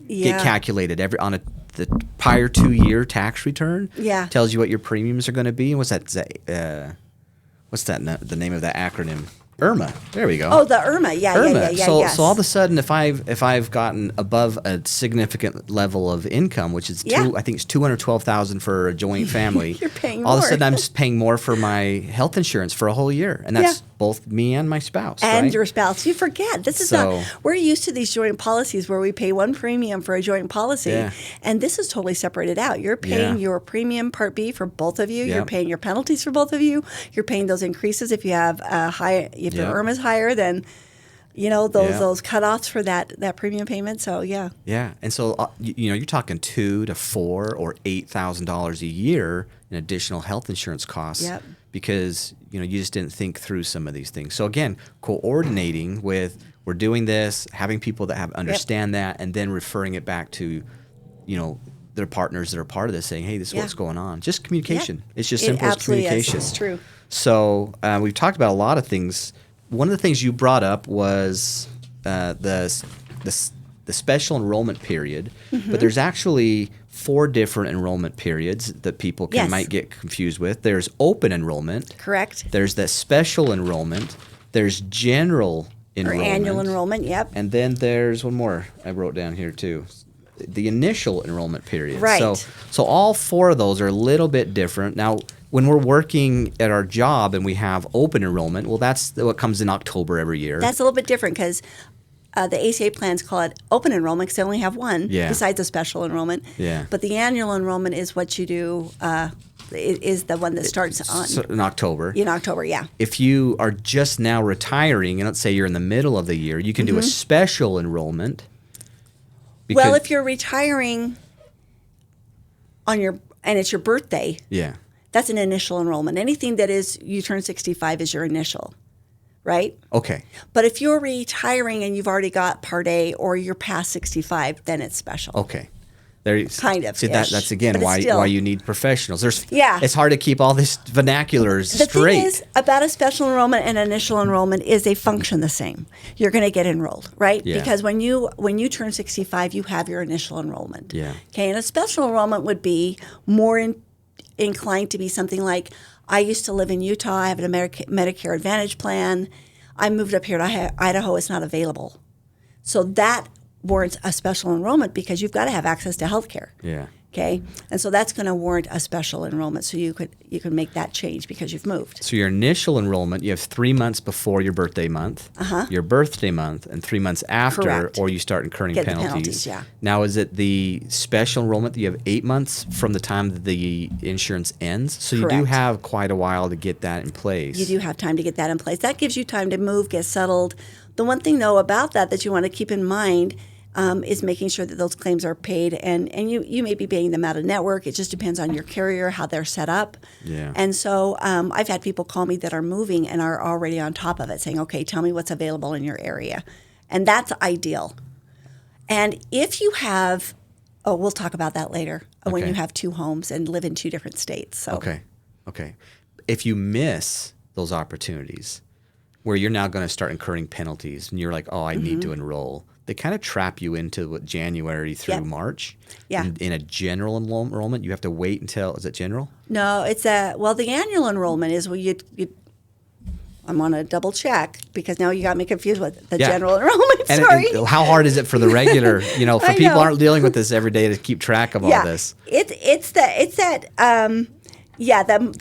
get calculated the prior 2-year tax return? Yeah, tells you what your premiums are going to be. And what's that? The name of that acronym? IRMAA. There we go. Oh, the IRMAA. Yeah, IRMAA. yeah. So all of a sudden, if I've gotten above a significant level of income, which is I think it's $212,000 for a joint family, you're paying all more. of a sudden I'm just paying more for my health insurance for a whole year, and that's both me and my spouse. And right? your spouse. You forget. This is not, we're used to these joint policies where we pay one premium for a joint policy, and this is totally separated out. You're paying your premium Part B for both of you. You're paying your penalties for both of you. You're paying those increases if you have if your IRMAA is higher than those cutoffs for that premium payment. So yeah. And so you're talking $2,000 to $4,000 or $8,000 a year in additional health insurance costs. Because you just didn't think through some of these things. So again, coordinating with, we're doing this, having people that understand that, and then referring it back to their partners that are part of this, saying, hey, this is what's going on. Just communication. It's just simple as communication. It's true. So we've talked about a lot of things. One of the things you brought up was the special enrollment period, but there's actually 4 different enrollment periods that people might get confused with. There's open enrollment. Correct. There's the special enrollment. There's general enrollment. Or annual enrollment, And then there's one more I wrote down here too. The initial enrollment period. Right. So all 4 of those are a little bit different. Now, when we're working at our job and we have open enrollment, well, that's what comes in October every year. That's a little bit different because the ACA plans call it open enrollment because they only have one besides a special enrollment. But the annual enrollment is what you do, is the one that starts in October. In October, If you are just now retiring, and let's say you're in the middle of the year, you can do a special enrollment. Well, if you're retiring and it's your birthday, that's an initial enrollment. Anything that is, you turn 65 is your initial. Right? Okay. But if you're retiring and you've already got Part A or you're past 65, then it's special. Okay. Kind of. See, that's again why you need professionals. It's hard to keep all this vernaculars straight. The thing is about a special enrollment and initial enrollment is they function the same. You're going to get enrolled, right? Because when you turn 65, you have your initial enrollment. Okay. And a special enrollment would be more inclined to be something like, I used to live in Utah. I have a Medicare Advantage plan. I moved up here to Idaho. It's not available. So that warrants a special enrollment because you've got to have access to health care. Okay? And so that's going to warrant a special enrollment. So you could make that change because you've moved. So your initial enrollment, you have 3 months before your birthday month, your birthday month, and 3 months after, or you start incurring penalties. Now, is it the special enrollment that you have 8 months from the time that the insurance ends? So you do have quite a while to get that in place. You do have time to get that in place. That gives you time to move, get settled. The one thing, though, about that you want to keep in mind is making sure that those claims are paid, and you may be paying them out of network. It just depends on your carrier, how they're set up. And so I've had people call me that are moving and are already on top of it, saying, okay, tell me what's available in your area. And that's ideal. And if you have, we'll talk about that later, when you have 2 homes and live in 2 different states. So. Okay. If you miss those opportunities where you're now going to start incurring penalties and you're like, oh, I need to enroll, they kind of trap you into January through March. In a general enrollment, you have to wait until, is it general? No, it's the annual enrollment is where I'm going to double check because now you got me confused with the general enrollment. Sorry. And how hard is it for the regular, for people aren't dealing with this every day to keep track of all this? It's the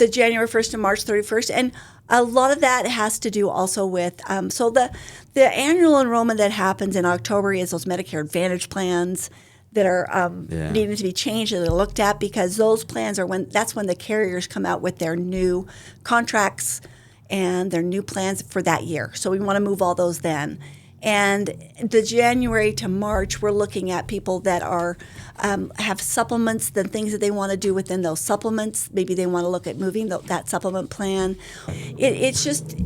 January 1st to March 31st. And a lot of that has to do also with, so the annual enrollment that happens in October is those Medicare Advantage plans that are needing to be changed and looked at because those plans that's when the carriers come out with their new contracts and their new plans for that year. So we want to move all those then. And the January to March, we're looking at people that are have supplements, the things that they want to do within those supplements. Maybe they want to look at moving that supplement plan. It's just,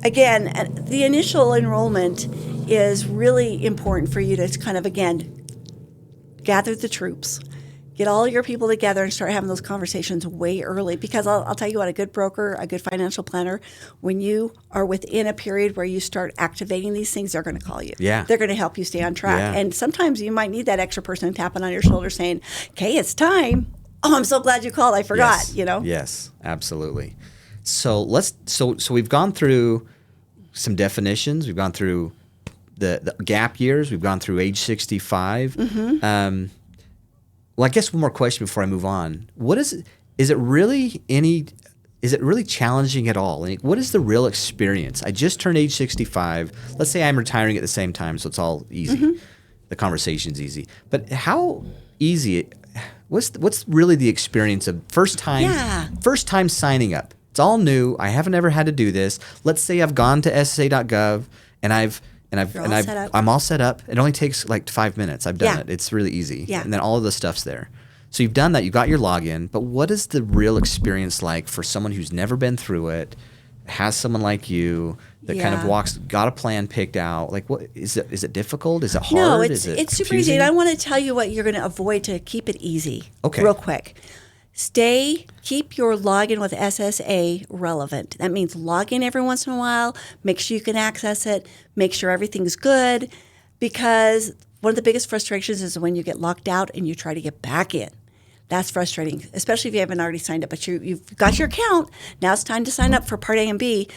again, the initial enrollment is really important for you to kind of, again, gather the troops. Get all your people together and start having those conversations way early, because I'll tell you what, a good broker, a good financial planner, when you are within a period where you start activating these things, they're going to call you. Yeah. They're going to help you stay on track. Yeah. And sometimes you might need that extra person tapping on your shoulder saying, okay, it's time. Oh, I'm so glad you called. I forgot, Yes. you know? Yes, absolutely. So so we've gone through some definitions. We've gone through the gap years. We've gone through age 65. Mm-hmm. Well, I guess one more question before I move on. What is it really challenging at all? Like, what is the real experience? I just turned age 65. Let's say I'm retiring at the same time, so it's all easy. Mm-hmm. The conversation's easy. But how easy? What's really the experience of first time signing up? It's all new. I haven't ever had to do this. Let's say I've gone to ssa.gov and I'm all set up. It only takes like 5 minutes. I've done it. It's really easy. Yeah. And then all of the stuff's there. So you've done that. You've got your login. But what is the real experience like for someone who's never been through it, has someone like you that kind of got a plan picked out? Like, what is it? Is it difficult? Is it hard? No, is it it's super confusing? easy. And I want to tell you what you're going to avoid to keep it easy. Okay. Real quick. Keep your login with SSA relevant. That means log in every once in a while, make sure you can access it, make sure everything's good, because one of the biggest frustrations is when you get locked out and you try to get back in. That's frustrating, especially if you haven't already signed up, but you've got your account. Now it's time to sign up for Part A and B.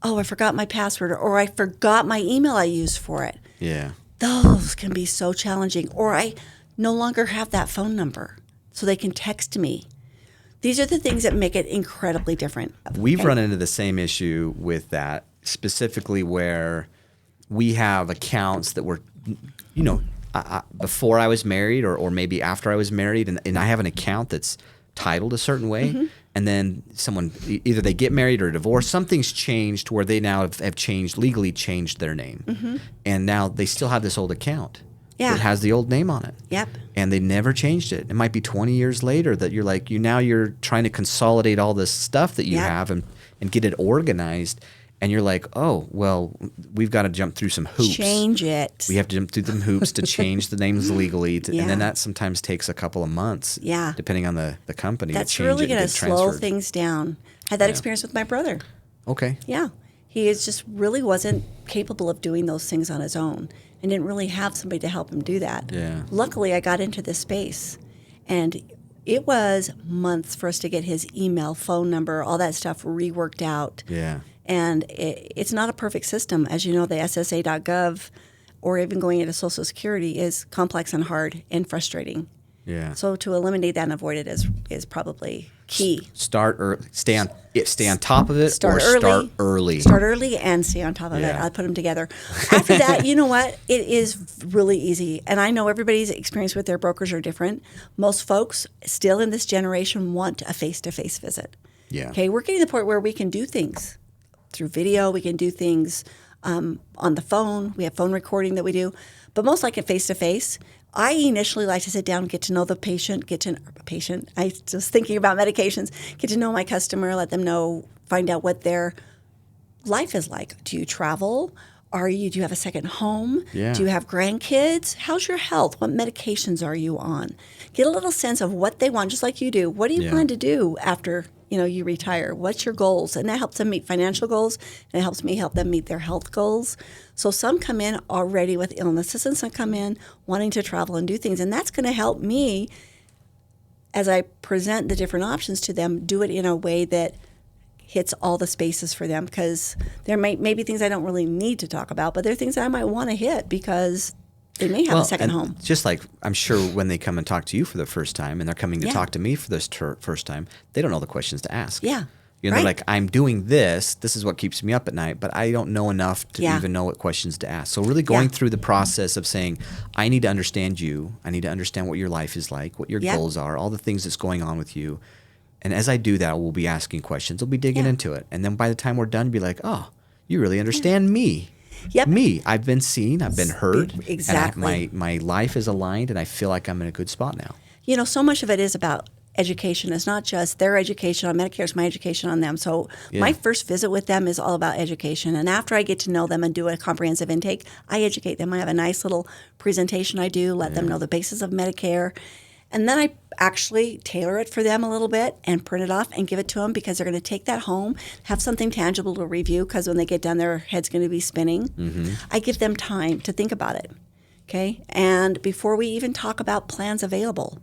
Oh, I forgot my password, or I forgot my email I used for it. Yeah. Those can be so challenging. Or I no longer have that phone number, so they can text me. These are the things that make it incredibly different. We've run into the same issue with that, specifically where we have accounts that were, before I was married or maybe after I was married, and I have an account that's titled a certain way, Mm-hmm. and then someone, either they get married or divorced, something's changed where they now have legally changed their name. Mm-hmm. And now they still have this old account. Yeah. That has the old name on it. Yep. And they never changed it. It might be 20 years later that you're like, you're trying to consolidate all this stuff that you have and get it organized. And you're like, oh, well, we've got to jump through some hoops. Change it. We have to jump through them hoops to change the names legally. Yeah. And then that sometimes takes a couple of months, depending on the company. That's to change really it going to and get slow transferred. things down. I had that experience with my brother. Okay. Yeah. He just really wasn't capable of doing those things on his own and didn't really have somebody to help him do that. Yeah. Luckily, I got into this space, and it was months for us to get his email, phone number, all that stuff reworked out. Yeah. And it's not a perfect system. As you know, the SSA.gov or even going into Social Security is complex and hard and frustrating. Yeah. So to eliminate that and avoid it is probably key. Start early. Stay on top of it. Start or early. Start early. Start early and stay on top of it. Yeah. I put them together. After that, you know what? It is really easy. And I know everybody's experience with their brokers are different. Most folks still in this generation want a face-to-face visit. Yeah. Okay, we're getting to the point where we can do things through video. We can do things on the phone. We have phone recording that we do. But most like it face-to-face. I initially like to sit down, get to know the patient, I was thinking about medications, get to know my customer, let them know, find out what their life is like. Do you travel? Do you have a second home? Yeah. Do you have grandkids? How's your health? What medications are you on? Get a little sense of what they want, just like you do. What do you plan to do after you retire? What's your goals? And that helps them meet financial goals, and it helps me help them meet their health goals. So some come in already with illnesses, and some come in wanting to travel and do things. And that's going to help me, as I present the different options to them, do it in a way that hits all the spaces for them, because there may be things I don't really need to talk about, but there are things that I might want to hit because they may have a second home. Just like I'm sure when they come and talk to you for the first time and they're coming to talk to me for this first time, they don't know the questions to ask. Yeah. They're like, I'm doing this. This is what keeps me up at night, but I don't know enough to even know what questions to ask. So really going through the process of saying, I need to understand you. I need to understand what your life is like, what your goals are, all the things that's going on with you. And as I do that, we'll be asking questions. We'll be digging into it. And then by the time we're done, be like, oh, you really understand me. Yep. Me. I've been seen. I've been heard. Exactly. And my life is aligned, and I feel like I'm in a good spot now. So much of it is about education. It's not just their education on Medicare, it's my education on them. So my first visit with them is all about education. And after I get to know them and do a comprehensive intake, I educate them. I have a nice little presentation I do, let them know the basis of Medicare. And then I actually tailor it for them a little bit and print it off and give it to them because they're going to take that home, have something tangible to review because when they get done, their head's going to be spinning. I give them time to think about it, okay? And before we even talk about plans available,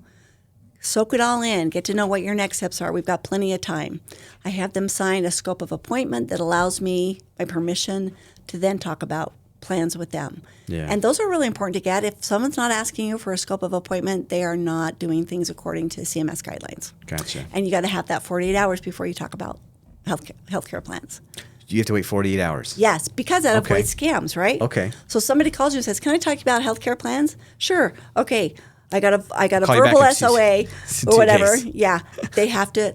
soak it all in, get to know what your next steps are. We've got plenty of time. I have them sign a scope of appointment that allows me my permission to then talk about plans with them. Yeah. And those are really important to get. If someone's not asking you for a scope of appointment, they are not doing things according to CMS guidelines. Gotcha. And you got to have that 48 hours before you talk about healthcare plans. You have to wait 48 hours? Yes, because that avoids scams, right? Okay. So somebody calls you and says, "Can I talk to you about healthcare plans?" Sure. Okay. I got a Call you verbal back in SOA 2 or whatever. days. Yeah. They have to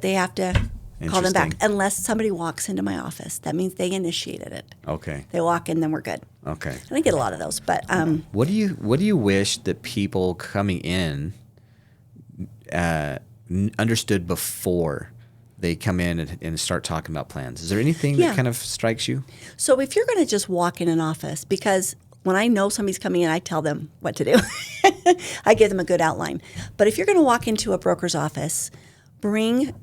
call them back Interesting. unless somebody walks into my office. That means they initiated it. Okay. They walk in, then we're good. Okay. And I get a lot of those, but What do you wish that people coming in understood before they come in and start talking about plans? Is there anything Yeah. that kind of strikes you? so if you're going to just walk in an office, because when I know somebody's coming in, I tell them what to do. I give them a good outline. But if you're going to walk into a broker's office, bring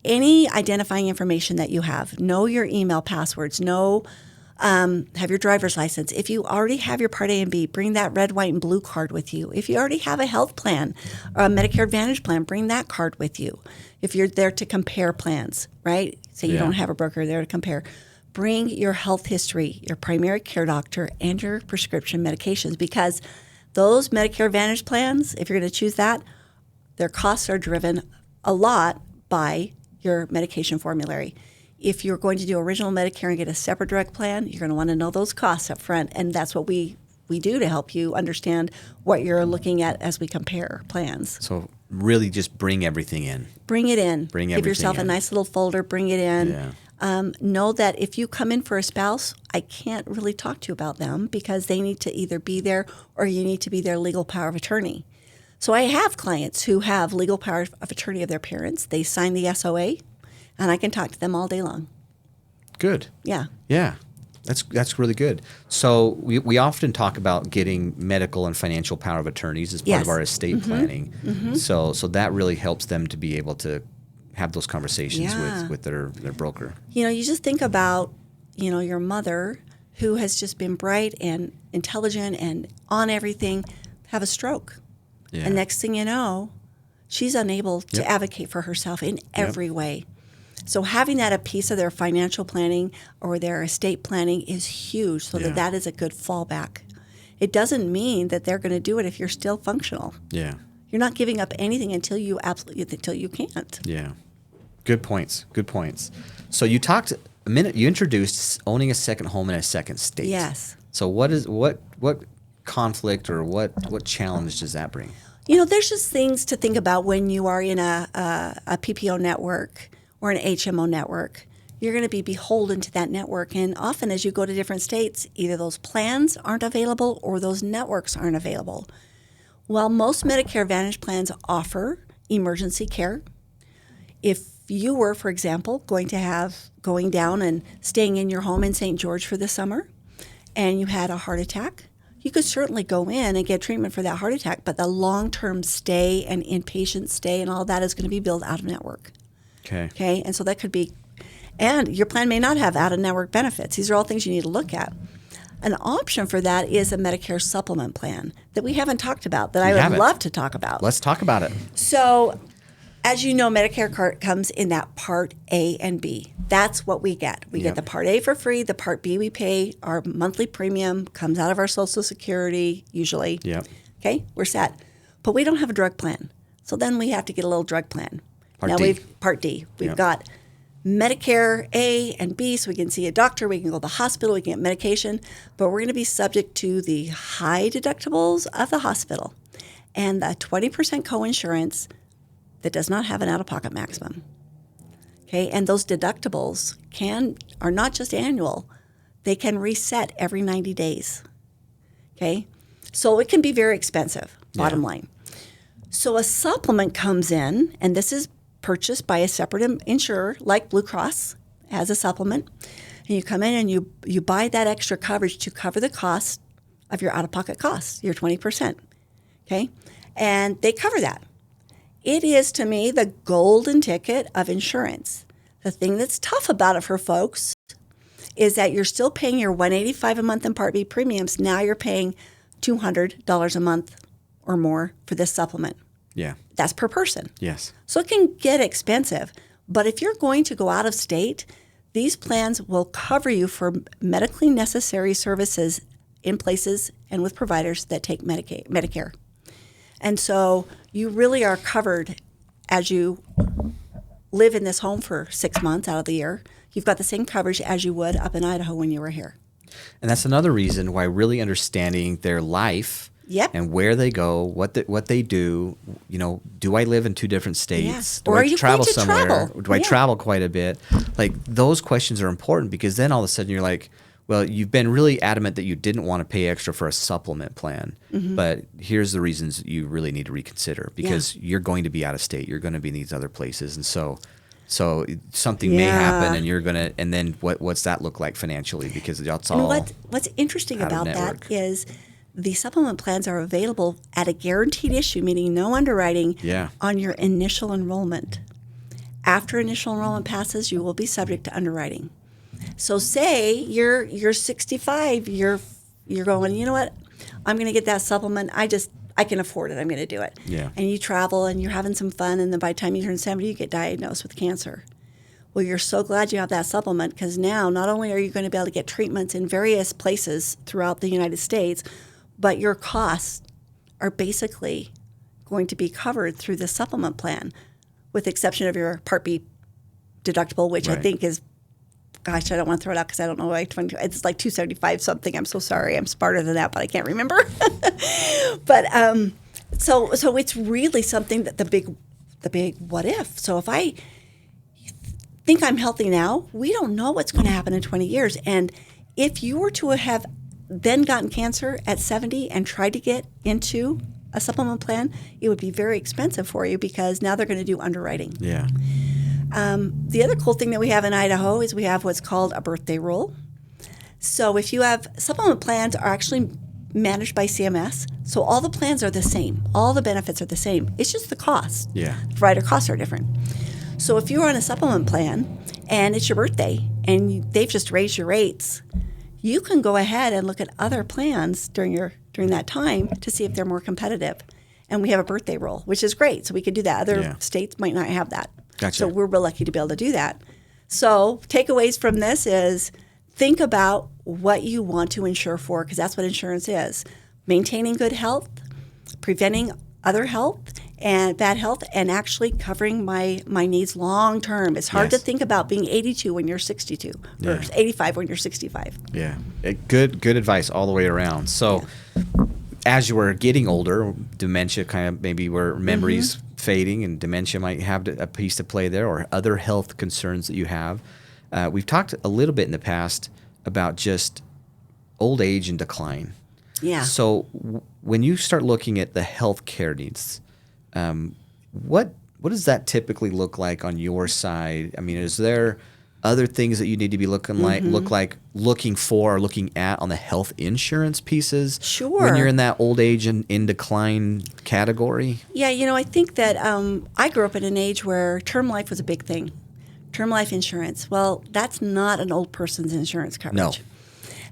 any identifying information that you have. Know your email passwords. Have your driver's license. If you already have your Part A and B, bring that red, white, and blue card with you. If you already have a health plan or a Medicare Advantage plan, bring that card with you. If you're there to compare plans, right? Say you don't have a broker there to compare. Bring your health history, your primary care doctor, and your prescription medications because those Medicare Advantage plans, if you're going to choose that, their costs are driven a lot by your medication formulary. If you're going to do original Medicare and get a separate direct plan, you're going to want to know those costs up front, and that's what we do to help you understand what you're looking at as we compare plans. So really just bring everything in. Bring it in. Bring Give everything yourself a in. nice little folder. Bring it in. Yeah. Know that if you come in for a spouse, I can't really talk to you about them because they need to either be there or you need to be their legal power of attorney. So I have clients who have legal power of attorney of their parents. They sign the SOA, and I can talk to them all day long. Good. Yeah. Yeah. That's really good. So we often talk about getting medical and financial power of attorneys as part of our estate planning. So that really helps them to be able to have those conversations with their broker. You know, you just think about, your mother who has just been bright and intelligent and on everything have a stroke. Yeah. And next thing you know, she's unable to advocate for herself in every way. So having that a piece of their financial planning or their estate planning is huge so that is a good fallback. It doesn't mean that they're going to do it if you're still functional. Yeah. You're not giving up anything until you can't. Yeah. Good points. Good points. So you you introduced owning a second home in a second state. Yes. So what conflict or what challenge does that bring? There's just things to think about when you are in a PPO network or an HMO network. You're going to be beholden to that network. And often as you go to different states, either those plans aren't available or those networks aren't available. While most Medicare Advantage plans offer emergency care, if you were, for example, going down and staying in your home in St. George for the summer and you had a heart attack, you could certainly go in and get treatment for that heart attack, but the long-term stay and inpatient stay and all that is going to be billed out of network. Okay. And so that could be, and your plan may not have out-of-network benefits. These are all things you need to look at. An option for that is a Medicare supplement plan that we haven't talked about that I would love to talk about. Let's talk about it. So, as you know, Medicare comes in that Part A and B. That's what we get. We get the Part A for free. The Part B we pay. Our monthly premium comes out of our Social Security usually. Yep. Okay, we're set. But we don't have a drug plan. So then we have to get a little drug plan. Part D. Part D. We've got Medicare A and B, so we can see a doctor, we can go to the hospital, we can get medication, but we're going to be subject to the high deductibles of the hospital and the 20% coinsurance that does not have an out-of-pocket maximum. Okay, and those deductibles are not just annual; they can reset every 90 days. Okay, so it can be very expensive. Bottom line. So a supplement comes in, and this is purchased by a separate insurer like Blue Cross as a supplement. And you come in and you buy that extra coverage to cover the cost of your out-of-pocket costs, your 20%. Okay? And they cover that. It is, to me, the golden ticket of insurance. The thing that's tough about it for folks is that you're still paying your $185 a month in Part B premiums. Now you're paying $200 a month or more for this supplement. Yeah. That's per person. Yes. So it can get expensive. But if you're going to go out of state, these plans will cover you for medically necessary services in places and with providers that take Medicare. And so you really are covered as you live in this home for 6 months out of the year. You've got the same coverage as you would up in Idaho when you were here. And that's another reason why really understanding their life and where they go, what they do, do I live in 2 different states? Yeah. Do or I are you travel going to somewhere? travel? Do I travel quite a bit? Like those questions are important because then all of a sudden you're like, well, you've been really adamant that you didn't want to pay extra for a supplement plan, but here's the reasons you really need to reconsider because you're going to be out of state. You're going to be in these other places. And so something may happen and you're going to, and then what's that look like financially? Because that's all. What's interesting about that is the supplement plans are available at a guaranteed issue, meaning no underwriting on your initial enrollment. After initial enrollment passes, you will be subject to underwriting. So say you're 65, you're going, you know what, I'm going to get that supplement. I can afford it. I'm going to do it. Yeah. And you travel and you're having some fun, and then by the time you turn 70, you get diagnosed with cancer. Well, you're so glad you have that supplement because now not only are you going to be able to get treatments in various places throughout the United States, but your costs are basically going to be covered through the supplement plan, with the exception of your Part B deductible, which I think is, gosh, I don't want to throw it out because I don't know. It's like $275 something. I'm so sorry. I'm smarter than that, but I can't remember. But so it's really something that the big what if. So if I think I'm healthy now, we don't know what's going to happen in 20 years. And if you were to have then gotten cancer at 70 and tried to get into a supplement plan, it would be very expensive for you because now they're going to do underwriting. Yeah. The other cool thing that we have in Idaho is we have what's called a birthday roll. So if you have supplement plans are actually managed by CMS, so all the plans are the same. All the benefits are the same. It's just the cost. Yeah. Provider costs are different. So if you're on a supplement plan and it's your birthday and they've just raised your rates, you can go ahead and look at other plans during that time to see if they're more competitive. And we have a birthday roll, which is great. So we could do that. Other states might not have that. Gotcha. So we're real lucky to be able to do that. So takeaways from this is think about what you want to insure for, because that's what insurance is. Maintaining good health, preventing other health and bad health, and actually covering my needs long term. It's hard to think about being 82 when you're 62 or 85 when you're 65. Yeah. Good advice all the way around. So as you were getting older, dementia kind of maybe where memories fading and dementia might have a piece to play there, or other health concerns that you have. We've talked a little bit in the past about just old age and decline. Yeah. So when you start looking at the health care needs, what does that typically look like on your side? I mean, is there other things that you need to be looking at on the health insurance pieces? Sure. When you're in that old age and in decline category? Yeah, I think that I grew up in an age where term life was a big thing. Term life insurance. Well, that's not an old person's insurance coverage. No.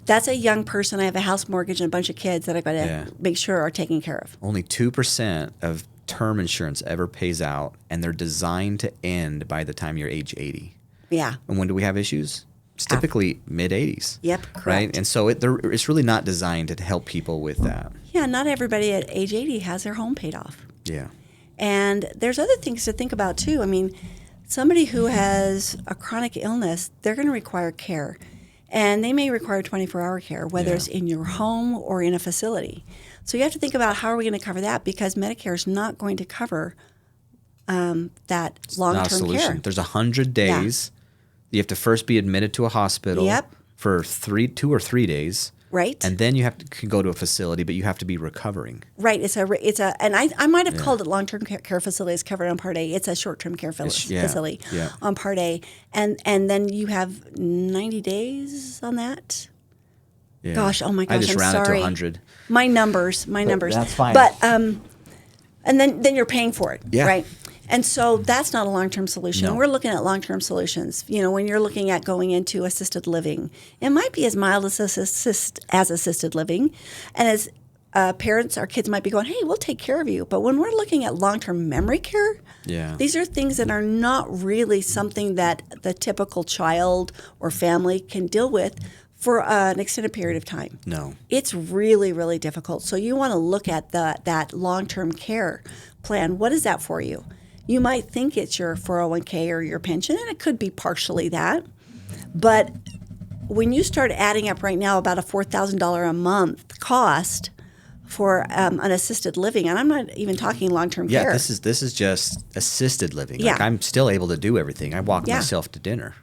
That's a young person. I have a house mortgage and a bunch of kids that I've got to make sure are taken care of. Only 2% of term insurance ever pays out, and they're designed to end by the time you're age 80. Yeah. And when do we have issues? It's typically mid-80s. Yep, correct. Right? And so it's really not designed to help people with that. Yeah, not everybody at age 80 has their home paid off. Yeah. And there's other things to think about, too. I mean, somebody who has a chronic illness, they're going to require care. And they may require 24-hour care, whether it's in your home or in a facility. So you have to think about how are we going to cover that, because Medicare is not going to cover that long-term not a solution. care. There's 100 days. You have to first be admitted to a hospital for 2 or 3 days. Right. And then can go to a facility, but you have to be recovering. Right. And I might have called it long-term care facilities covered on Part A. It's a short-term care facility on Part A. And then you have 90 days on that. Yeah. Gosh, oh my gosh, I just I'm rounded sorry. to 100. My numbers. That's fine. But and then you're paying for it, Yeah. right? And so that's not a long-term solution. No. We're looking at long-term solutions. When you're looking at going into assisted living, it might be as mild as assisted living, and as parents, our kids might be going, "Hey, we'll take care of you." But when we're looking at long-term memory care, these are things that are not really something that the typical child or family can deal with for an extended period of time. No. It's really, really difficult. So you want to look at that long-term care plan. What is that for you? You might think it's your 401k or your pension, and it could be partially that. But when you start adding up right now about a $4,000 a month cost for an assisted living, and I'm not even talking long-term care. Yeah, this is just assisted living. Yeah. Like I'm still able to do everything. I walk myself to dinner.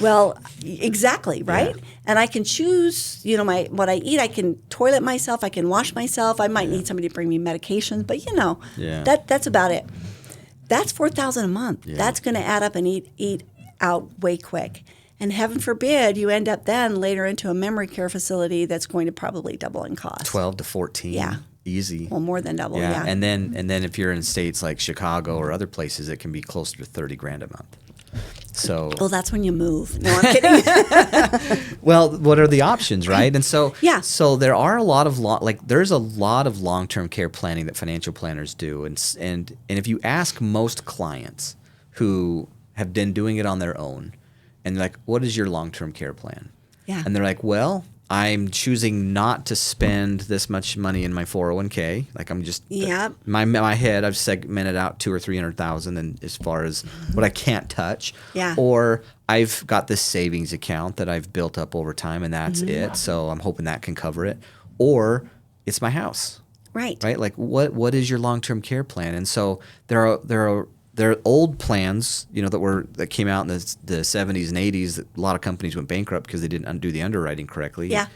Well, exactly, right? Yeah. And I can choose, what I eat. I can toilet myself. I can wash myself. I might need somebody to bring me medications, but that's about it. That's $4,000 a month. Yeah. That's going to add up and eat out way quick. And heaven forbid you end up then later into a memory care facility that's going to probably double in cost. 12 to 14. Yeah. Easy. Well, more than double. Yeah. And then if you're in states like Chicago or other places, it can be closer to $30,000 a month. So. Well, that's when you move. No, I'm kidding. Well, what are the options, right? And so. Yeah. So there are a lot of there's a lot of long-term care planning that financial planners do, and if you ask most clients who have been doing it on their own, and they're like, what is your long-term care plan? Yeah. And they're like, well, I'm choosing not to spend this much money in my 401k. Like I'm just my head, I've segmented out $200,000 or $300,000, and as far as what I can't touch. Yeah. Or I've got this savings account that I've built up over time, and that's it. So I'm hoping that can cover it. Or it's my house. Right. Right. Like what is your long-term care plan? And so there are old plans, that came out in the 70s and 80s. That a lot of companies went bankrupt because they didn't do the underwriting correctly. Yeah.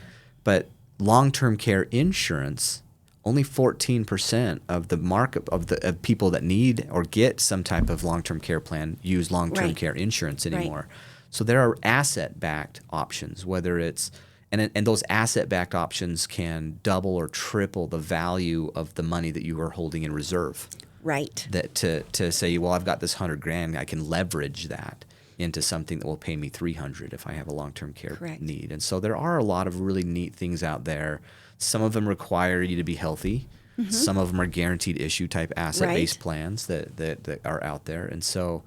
But long-term care insurance, only 14% of the market of people that need or get some type of long-term care plan use long-term care insurance anymore. Right. So there are asset-backed options, whether it's and those asset-backed options can double or triple the value of the money that you are holding in reserve. Right. That to say, well, I've got this $100,000, I can leverage that into something that will pay me $300 if I have a long-term care need. And so there are a lot of really neat things out there. Some of them require you to be healthy. Mm-hmm. Some of them are guaranteed issue type asset-based plans that are out there. And so,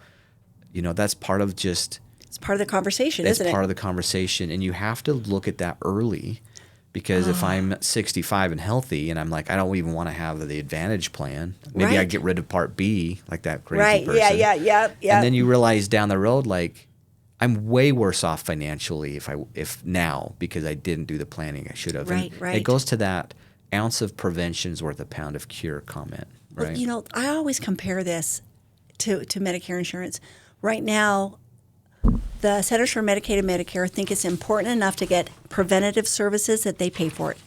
that's part of just it's part of the conversation, isn't it? It's part of the conversation, and you have to look at that early. Because if I'm 65 and healthy and I'm like, I don't even want to have the Advantage plan, maybe I get rid of Part B, like that crazy person. Yeah. And then you realize down the road, like, I'm way worse off financially if now because I didn't do the planning I should have. Right. It goes to that ounce of prevention is worth a pound of cure comment, right? Well, I always compare this to Medicare insurance. Right now, the Centers for Medicaid and Medicare think it's important enough to get preventative services that they pay for it.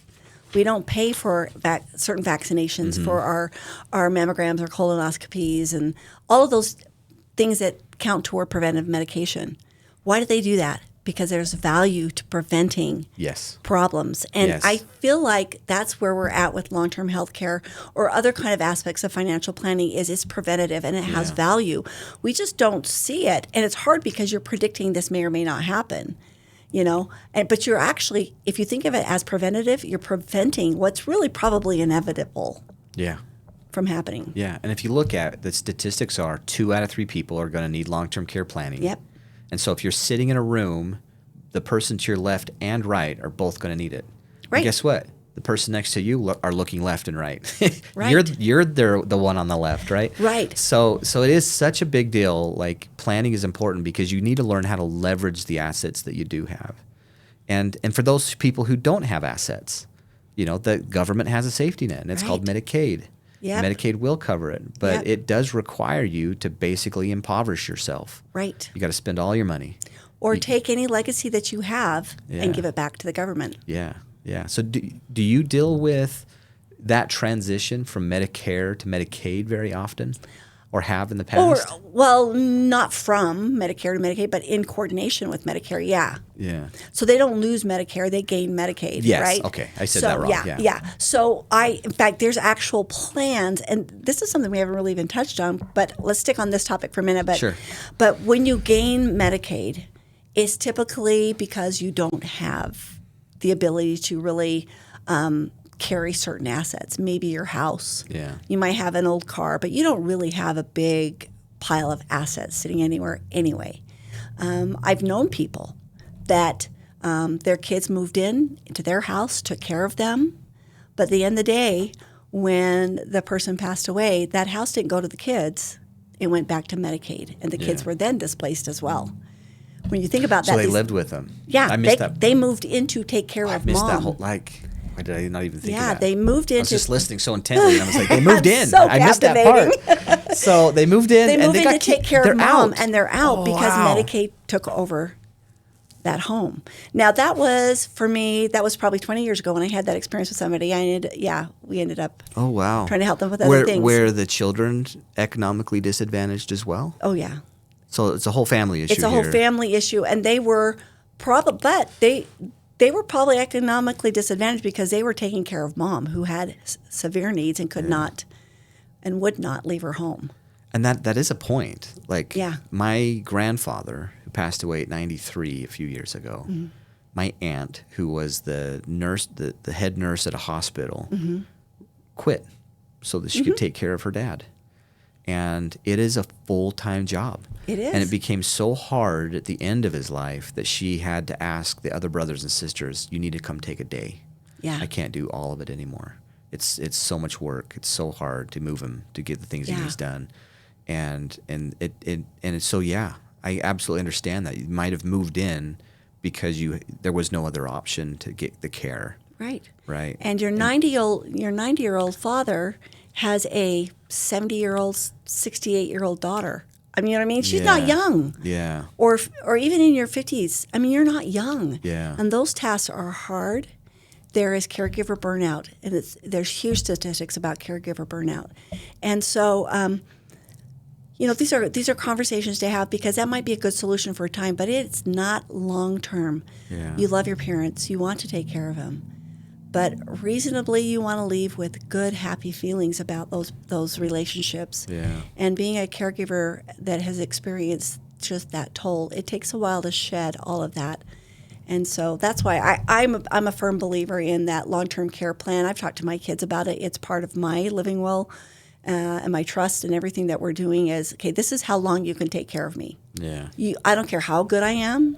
We don't pay for certain vaccinations, for our mammograms, our colonoscopies, and all of those things that count toward preventive medication. Why do they do that? Because there's value to preventing problems. And I feel like that's where we're at with long-term health care or other kind of aspects of financial planning is it's preventative and it has value. We just don't see it. And it's hard because you're predicting this may or may not happen, but you're actually, if you think of it as preventative, you're preventing what's really probably inevitable from happening. Yeah. And if you look at it, the statistics are 2 out of 3 people are going to need long-term care planning. Yep. And so if you're sitting in a room, the person to your left and right are both going to need it. Right. And guess what? The person next to you are looking left and right. Right. You're the one on the left, right? Right. So it is such a big deal. Like planning is important because you need to learn how to leverage the assets that you do have. And for those people who don't have assets, the government has a safety net, and it's called Medicaid. Yep. Medicaid will cover it, but it does require you to basically impoverish yourself. Right. You got to spend all your money. Or take any legacy that you have and give it back to the government. Yeah. Yeah. So do you deal with that transition from Medicare to Medicaid very often, or have in the past? Or, well, not from Medicare to Medicaid, but in coordination with Medicare, yeah. Yeah. So they don't lose Medicare, they gain Medicaid, Yes. right? Okay. I said that wrong. Yeah. So in fact, there's actual plans, and this is something we haven't really even touched on, but let's stick on this topic for a minute. But, Sure. But when you gain Medicaid, it's typically because you don't have the ability to really carry certain assets, maybe your house. Yeah. You might have an old car, but you don't really have a big pile of assets sitting anywhere anyway. I've known people that their kids moved into their house, took care of them, but at the end of the day, when the person passed away, that house didn't go to the kids. It went back to Medicaid, and the kids were then displaced as well. When you think about that, So they lived with them. Yeah, I missed that. they moved in to take care of I missed mom. that whole, why did I not even think of Yeah, that? they moved I was into. just listening so intently, and I was like, they moved in. So I missed that part. So they moved in, They and moved they in got to take care they're of mom, out. and they're out Oh, because wow. Medicaid took over that home. Now that was for me. That was probably 20 years ago when I had that experience with somebody. We ended up. Oh, wow. Trying to help them with other things. Were the children economically disadvantaged as well? Oh yeah, So it's a whole family issue. it's a whole here. family issue, and they were they were probably economically disadvantaged because they were taking care of mom, who had severe needs and could not and would not leave her home. And that is a point. Like Yeah. my grandfather, who passed away at 93 a few years ago, Mm-hmm. my aunt, who was the nurse, the head nurse at a hospital, Mm-hmm. quit so that she could take care of her dad. And it is a full-time job. It is. And it became so hard at the end of his life that she had to ask the other brothers and sisters, you need to come take a day. Yeah. I can't do all of it anymore. It's so much work. It's so hard to move him to get the things he Yeah. needs done. And it's so, yeah, I absolutely understand that. You might have moved in because there was no other option to get the care. Right. Right. And your 90-year-old father has a 70-year-old, 68-year-old daughter. I mean, you know what I mean? She's not Yeah. young. Yeah. Or even in your 50s. I mean, you're not young. Yeah. And those tasks are hard. There is caregiver burnout, and there's huge statistics about caregiver burnout. And so, these are conversations to have, because that might be a good solution for a time, but it's not long term. Yeah. You love your parents, you want to take care of them, but reasonably you want to leave with good, happy feelings about those relationships. Yeah. And being a caregiver that has experienced just that toll, it takes a while to shed all of that. And so that's why I'm a firm believer in that long-term care plan. I've talked to my kids about it. It's part of my living will and my trust, and everything that we're doing is, okay, this is how long you can take care of me. Yeah. I don't care how good I am.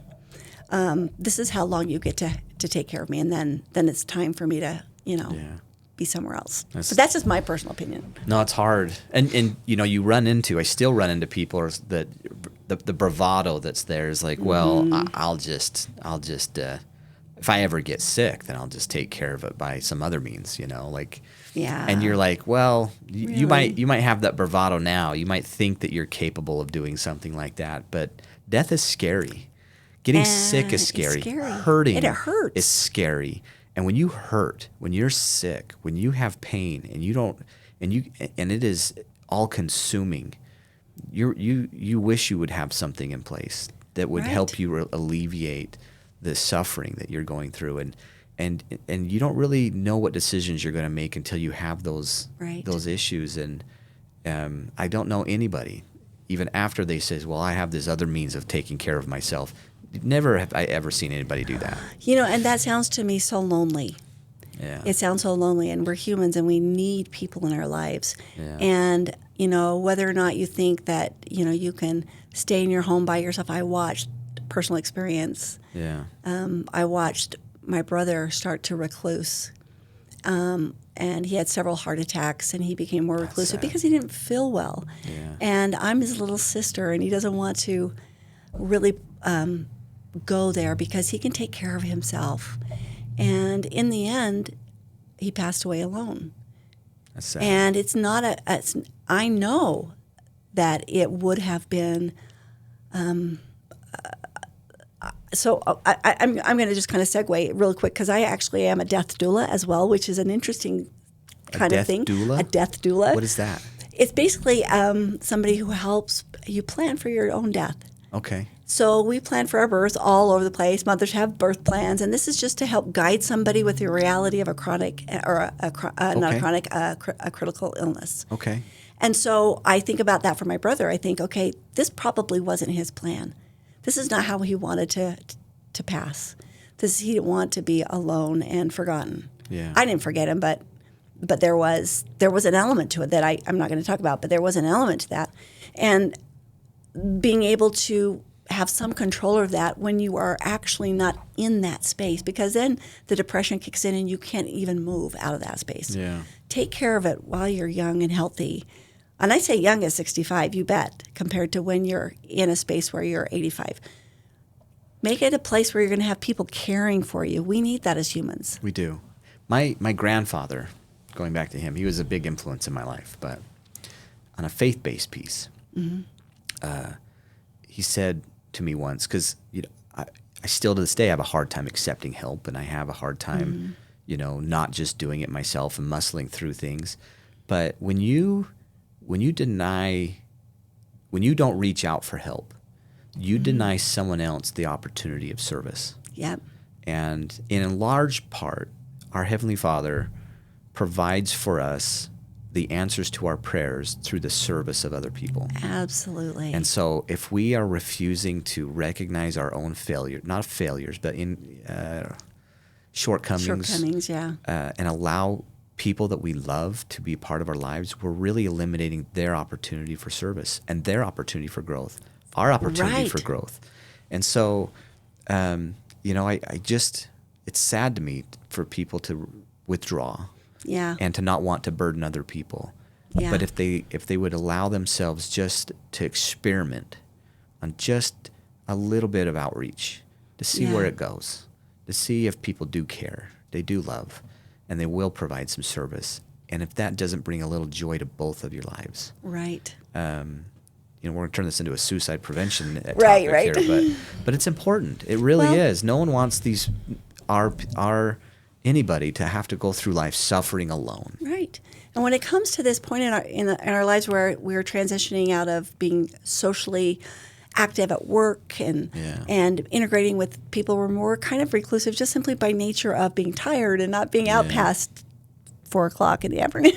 This is how long you get to take care of me, and then it's time for me to, be somewhere else. But that's just my personal opinion. No, it's hard. And I still run into people that the bravado that's there is like, well, I'll just if I ever get sick, then I'll just take care of it by some other means, Yeah. And you're like, well, you Really? might have that bravado now. You might think that you're capable of doing something like that, but death is scary. Getting sick is It's scary. scary. Hurting It hurts. is scary. And when you hurt, when you're sick, when you have pain, and it is all consuming, you wish you would have something in place that would Right. help you alleviate the suffering that you're going through, and you don't really know what decisions you're going to make until you have those Right. issues. And I don't know anybody, even after they says, well, I have this other means of taking care of myself. Never have I ever seen anybody do that. And that sounds to me so lonely. Yeah. It sounds so lonely, and we're humans, and we need people in our lives. Yeah. And, whether or not you think that, you can stay in your home by yourself, I watched personal experience. Yeah. I watched my brother start to recluse, and he had several heart attacks, and he became more reclusive sad. because he didn't feel well. Yeah. And I'm his little sister, and he doesn't want to really go there because he can take care of himself. And in the end, he passed away alone. That's sad. And it's not I know that it would have been, So I'm going to just kind of segue really quick because I actually am a death doula as well, which is an interesting kind of thing. Doula? A death doula. What is that? It's basically somebody who helps you plan for your own death. Okay. So we plan for our birth all over the place. Mothers have birth plans, and this is just to help guide somebody with the reality of a chronic or not a chronic, a critical illness. Okay. And so I think about that for my brother. I think, okay, this probably wasn't his plan. This is not how he wanted to pass. He didn't want to be alone and forgotten. Yeah. I didn't forget him, but there was an element to it that I'm not going to talk about, but there was an element to that. And being able to have some control of that when you are actually not in that space, because then the depression kicks in and you can't even move out of that space. Yeah. Take care of it while you're young and healthy. And I say young as 65, you bet, compared to when you're in a space where you're 85. Make it a place where you're going to have people caring for you. We need that as humans. We do. My grandfather, going back to him, he was a big influence in my life, but on a faith-based piece, he said to me once, because I still to this day have a hard time accepting help, and I have a hard time, not just doing it myself and muscling through things. But when you don't reach out for help, you deny someone else the opportunity of service. Yep. And in large part, our Heavenly Father provides for us the answers to our prayers through the service of other people. Absolutely. And so if we are refusing to recognize our own not failures, but in shortcomings, yeah. And allow people that we love to be part of our lives, we're really eliminating their opportunity for service and their opportunity for growth, our opportunity for growth. And so, it's sad to me for people to withdraw. Yeah. And to not want to burden other people. Yeah. But if they would allow themselves just to experiment on just a little bit of outreach, to see where it goes, to see if people do care, they do love, and they will provide some service. And if that doesn't bring a little joy to both of your lives. Right. We're going to turn this into a suicide prevention topic right. here, but it's important. It really is. No one wants anybody to have to go through life suffering alone. Right. And when it comes to this point in our lives where we're transitioning out of being socially active at work and integrating with people, we're kind of reclusive just simply by nature of being tired and not being out past 4 o'clock in the afternoon.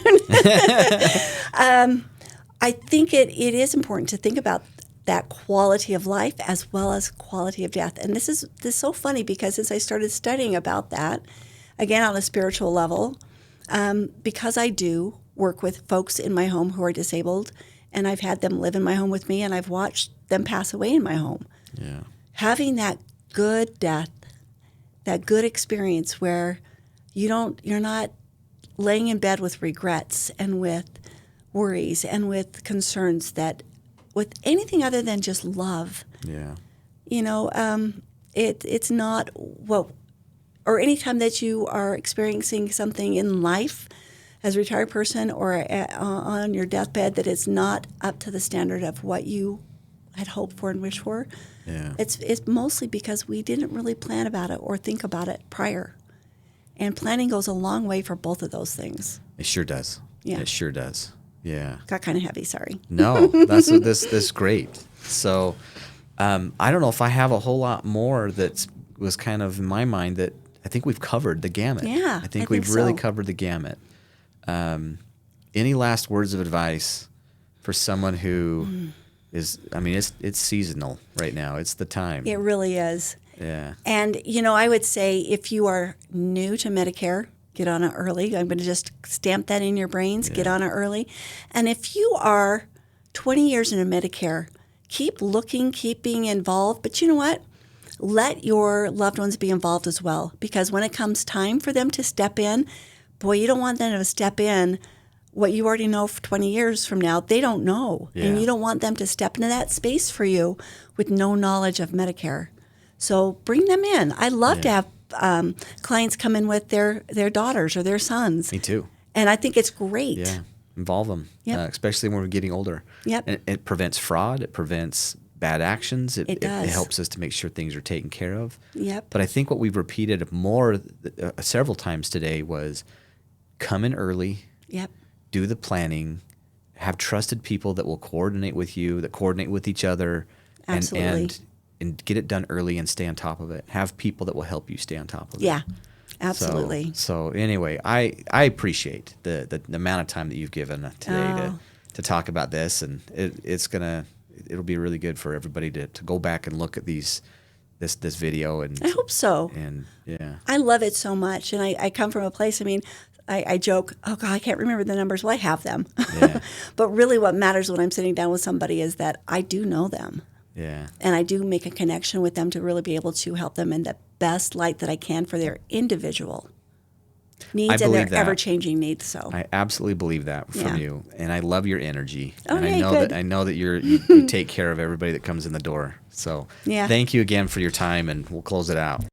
I think it is important to think about that quality of life as well as quality of death. And this is so funny because since I started studying about that, again, on a spiritual level, because I do work with folks in my home who are disabled, and I've had them live in my home with me, and I've watched them pass away in my home. Yeah. Having that good death, that good experience where you're not laying in bed with regrets and with worries and with concerns with anything other than just love. Yeah. It's not what. Or anytime that you are experiencing something in life as a retired person or on your deathbed that is not up to the standard of what you had hoped for and wished for, it's mostly because we didn't really plan about it or think about it prior. And planning goes a long way for both of those things. It sure does. Yeah. It sure does. Yeah. Got kind of heavy, sorry. No, that's great. So I don't know if I have a whole lot more that was kind of in my mind that I think we've covered the gamut. Yeah, I think we've really covered the gamut. Any last words of advice for someone who is, it's seasonal right now. It's the time. It really is. Yeah. And, I would say if you are new to Medicare, get on it early. I'm going to just stamp that in your brains. Get on it early. And if you are 20 years into Medicare, keep looking, keep being involved. But you know what? Let your loved ones be involved as well, because when it comes time for them to step in, boy, you don't want them to step in what you already know for 20 years from now. They don't know, and you don't want them to step into that space for you with no knowledge of Medicare. So bring them in. I love to have clients come in with their daughters or their sons. Me too. And I think it's great. Yeah, involve them, especially when we're getting older. Yep. And it prevents fraud. It prevents bad actions. It does. It helps us to make sure things are taken care of. Yep. But I think what we've repeated several times today was come in early, Yep. do the planning, have trusted people that will coordinate with you, that coordinate with each other, Absolutely. and get it done early and stay on top of it. Have people that will help you stay on top of it. Yeah. Absolutely. So anyway, I appreciate the amount of time that you've given today to talk about this, and it'll be really good for everybody to go back and look at this video. And I hope so. And yeah, I love it so much. And I come from a place, I mean, I joke, oh God, I can't remember the numbers. Well, I have them. Yeah. But really what matters when I'm sitting down with somebody is that I do know them. Yeah. And I do make a connection with them to really be able to help them in the best light that I can for their individual needs and their ever-changing needs. So I absolutely believe that from you, and I love your energy. Oh, and yeah, I know that you take care of everybody that comes in the door. So Yeah. thank you again for your time, and we'll close it out.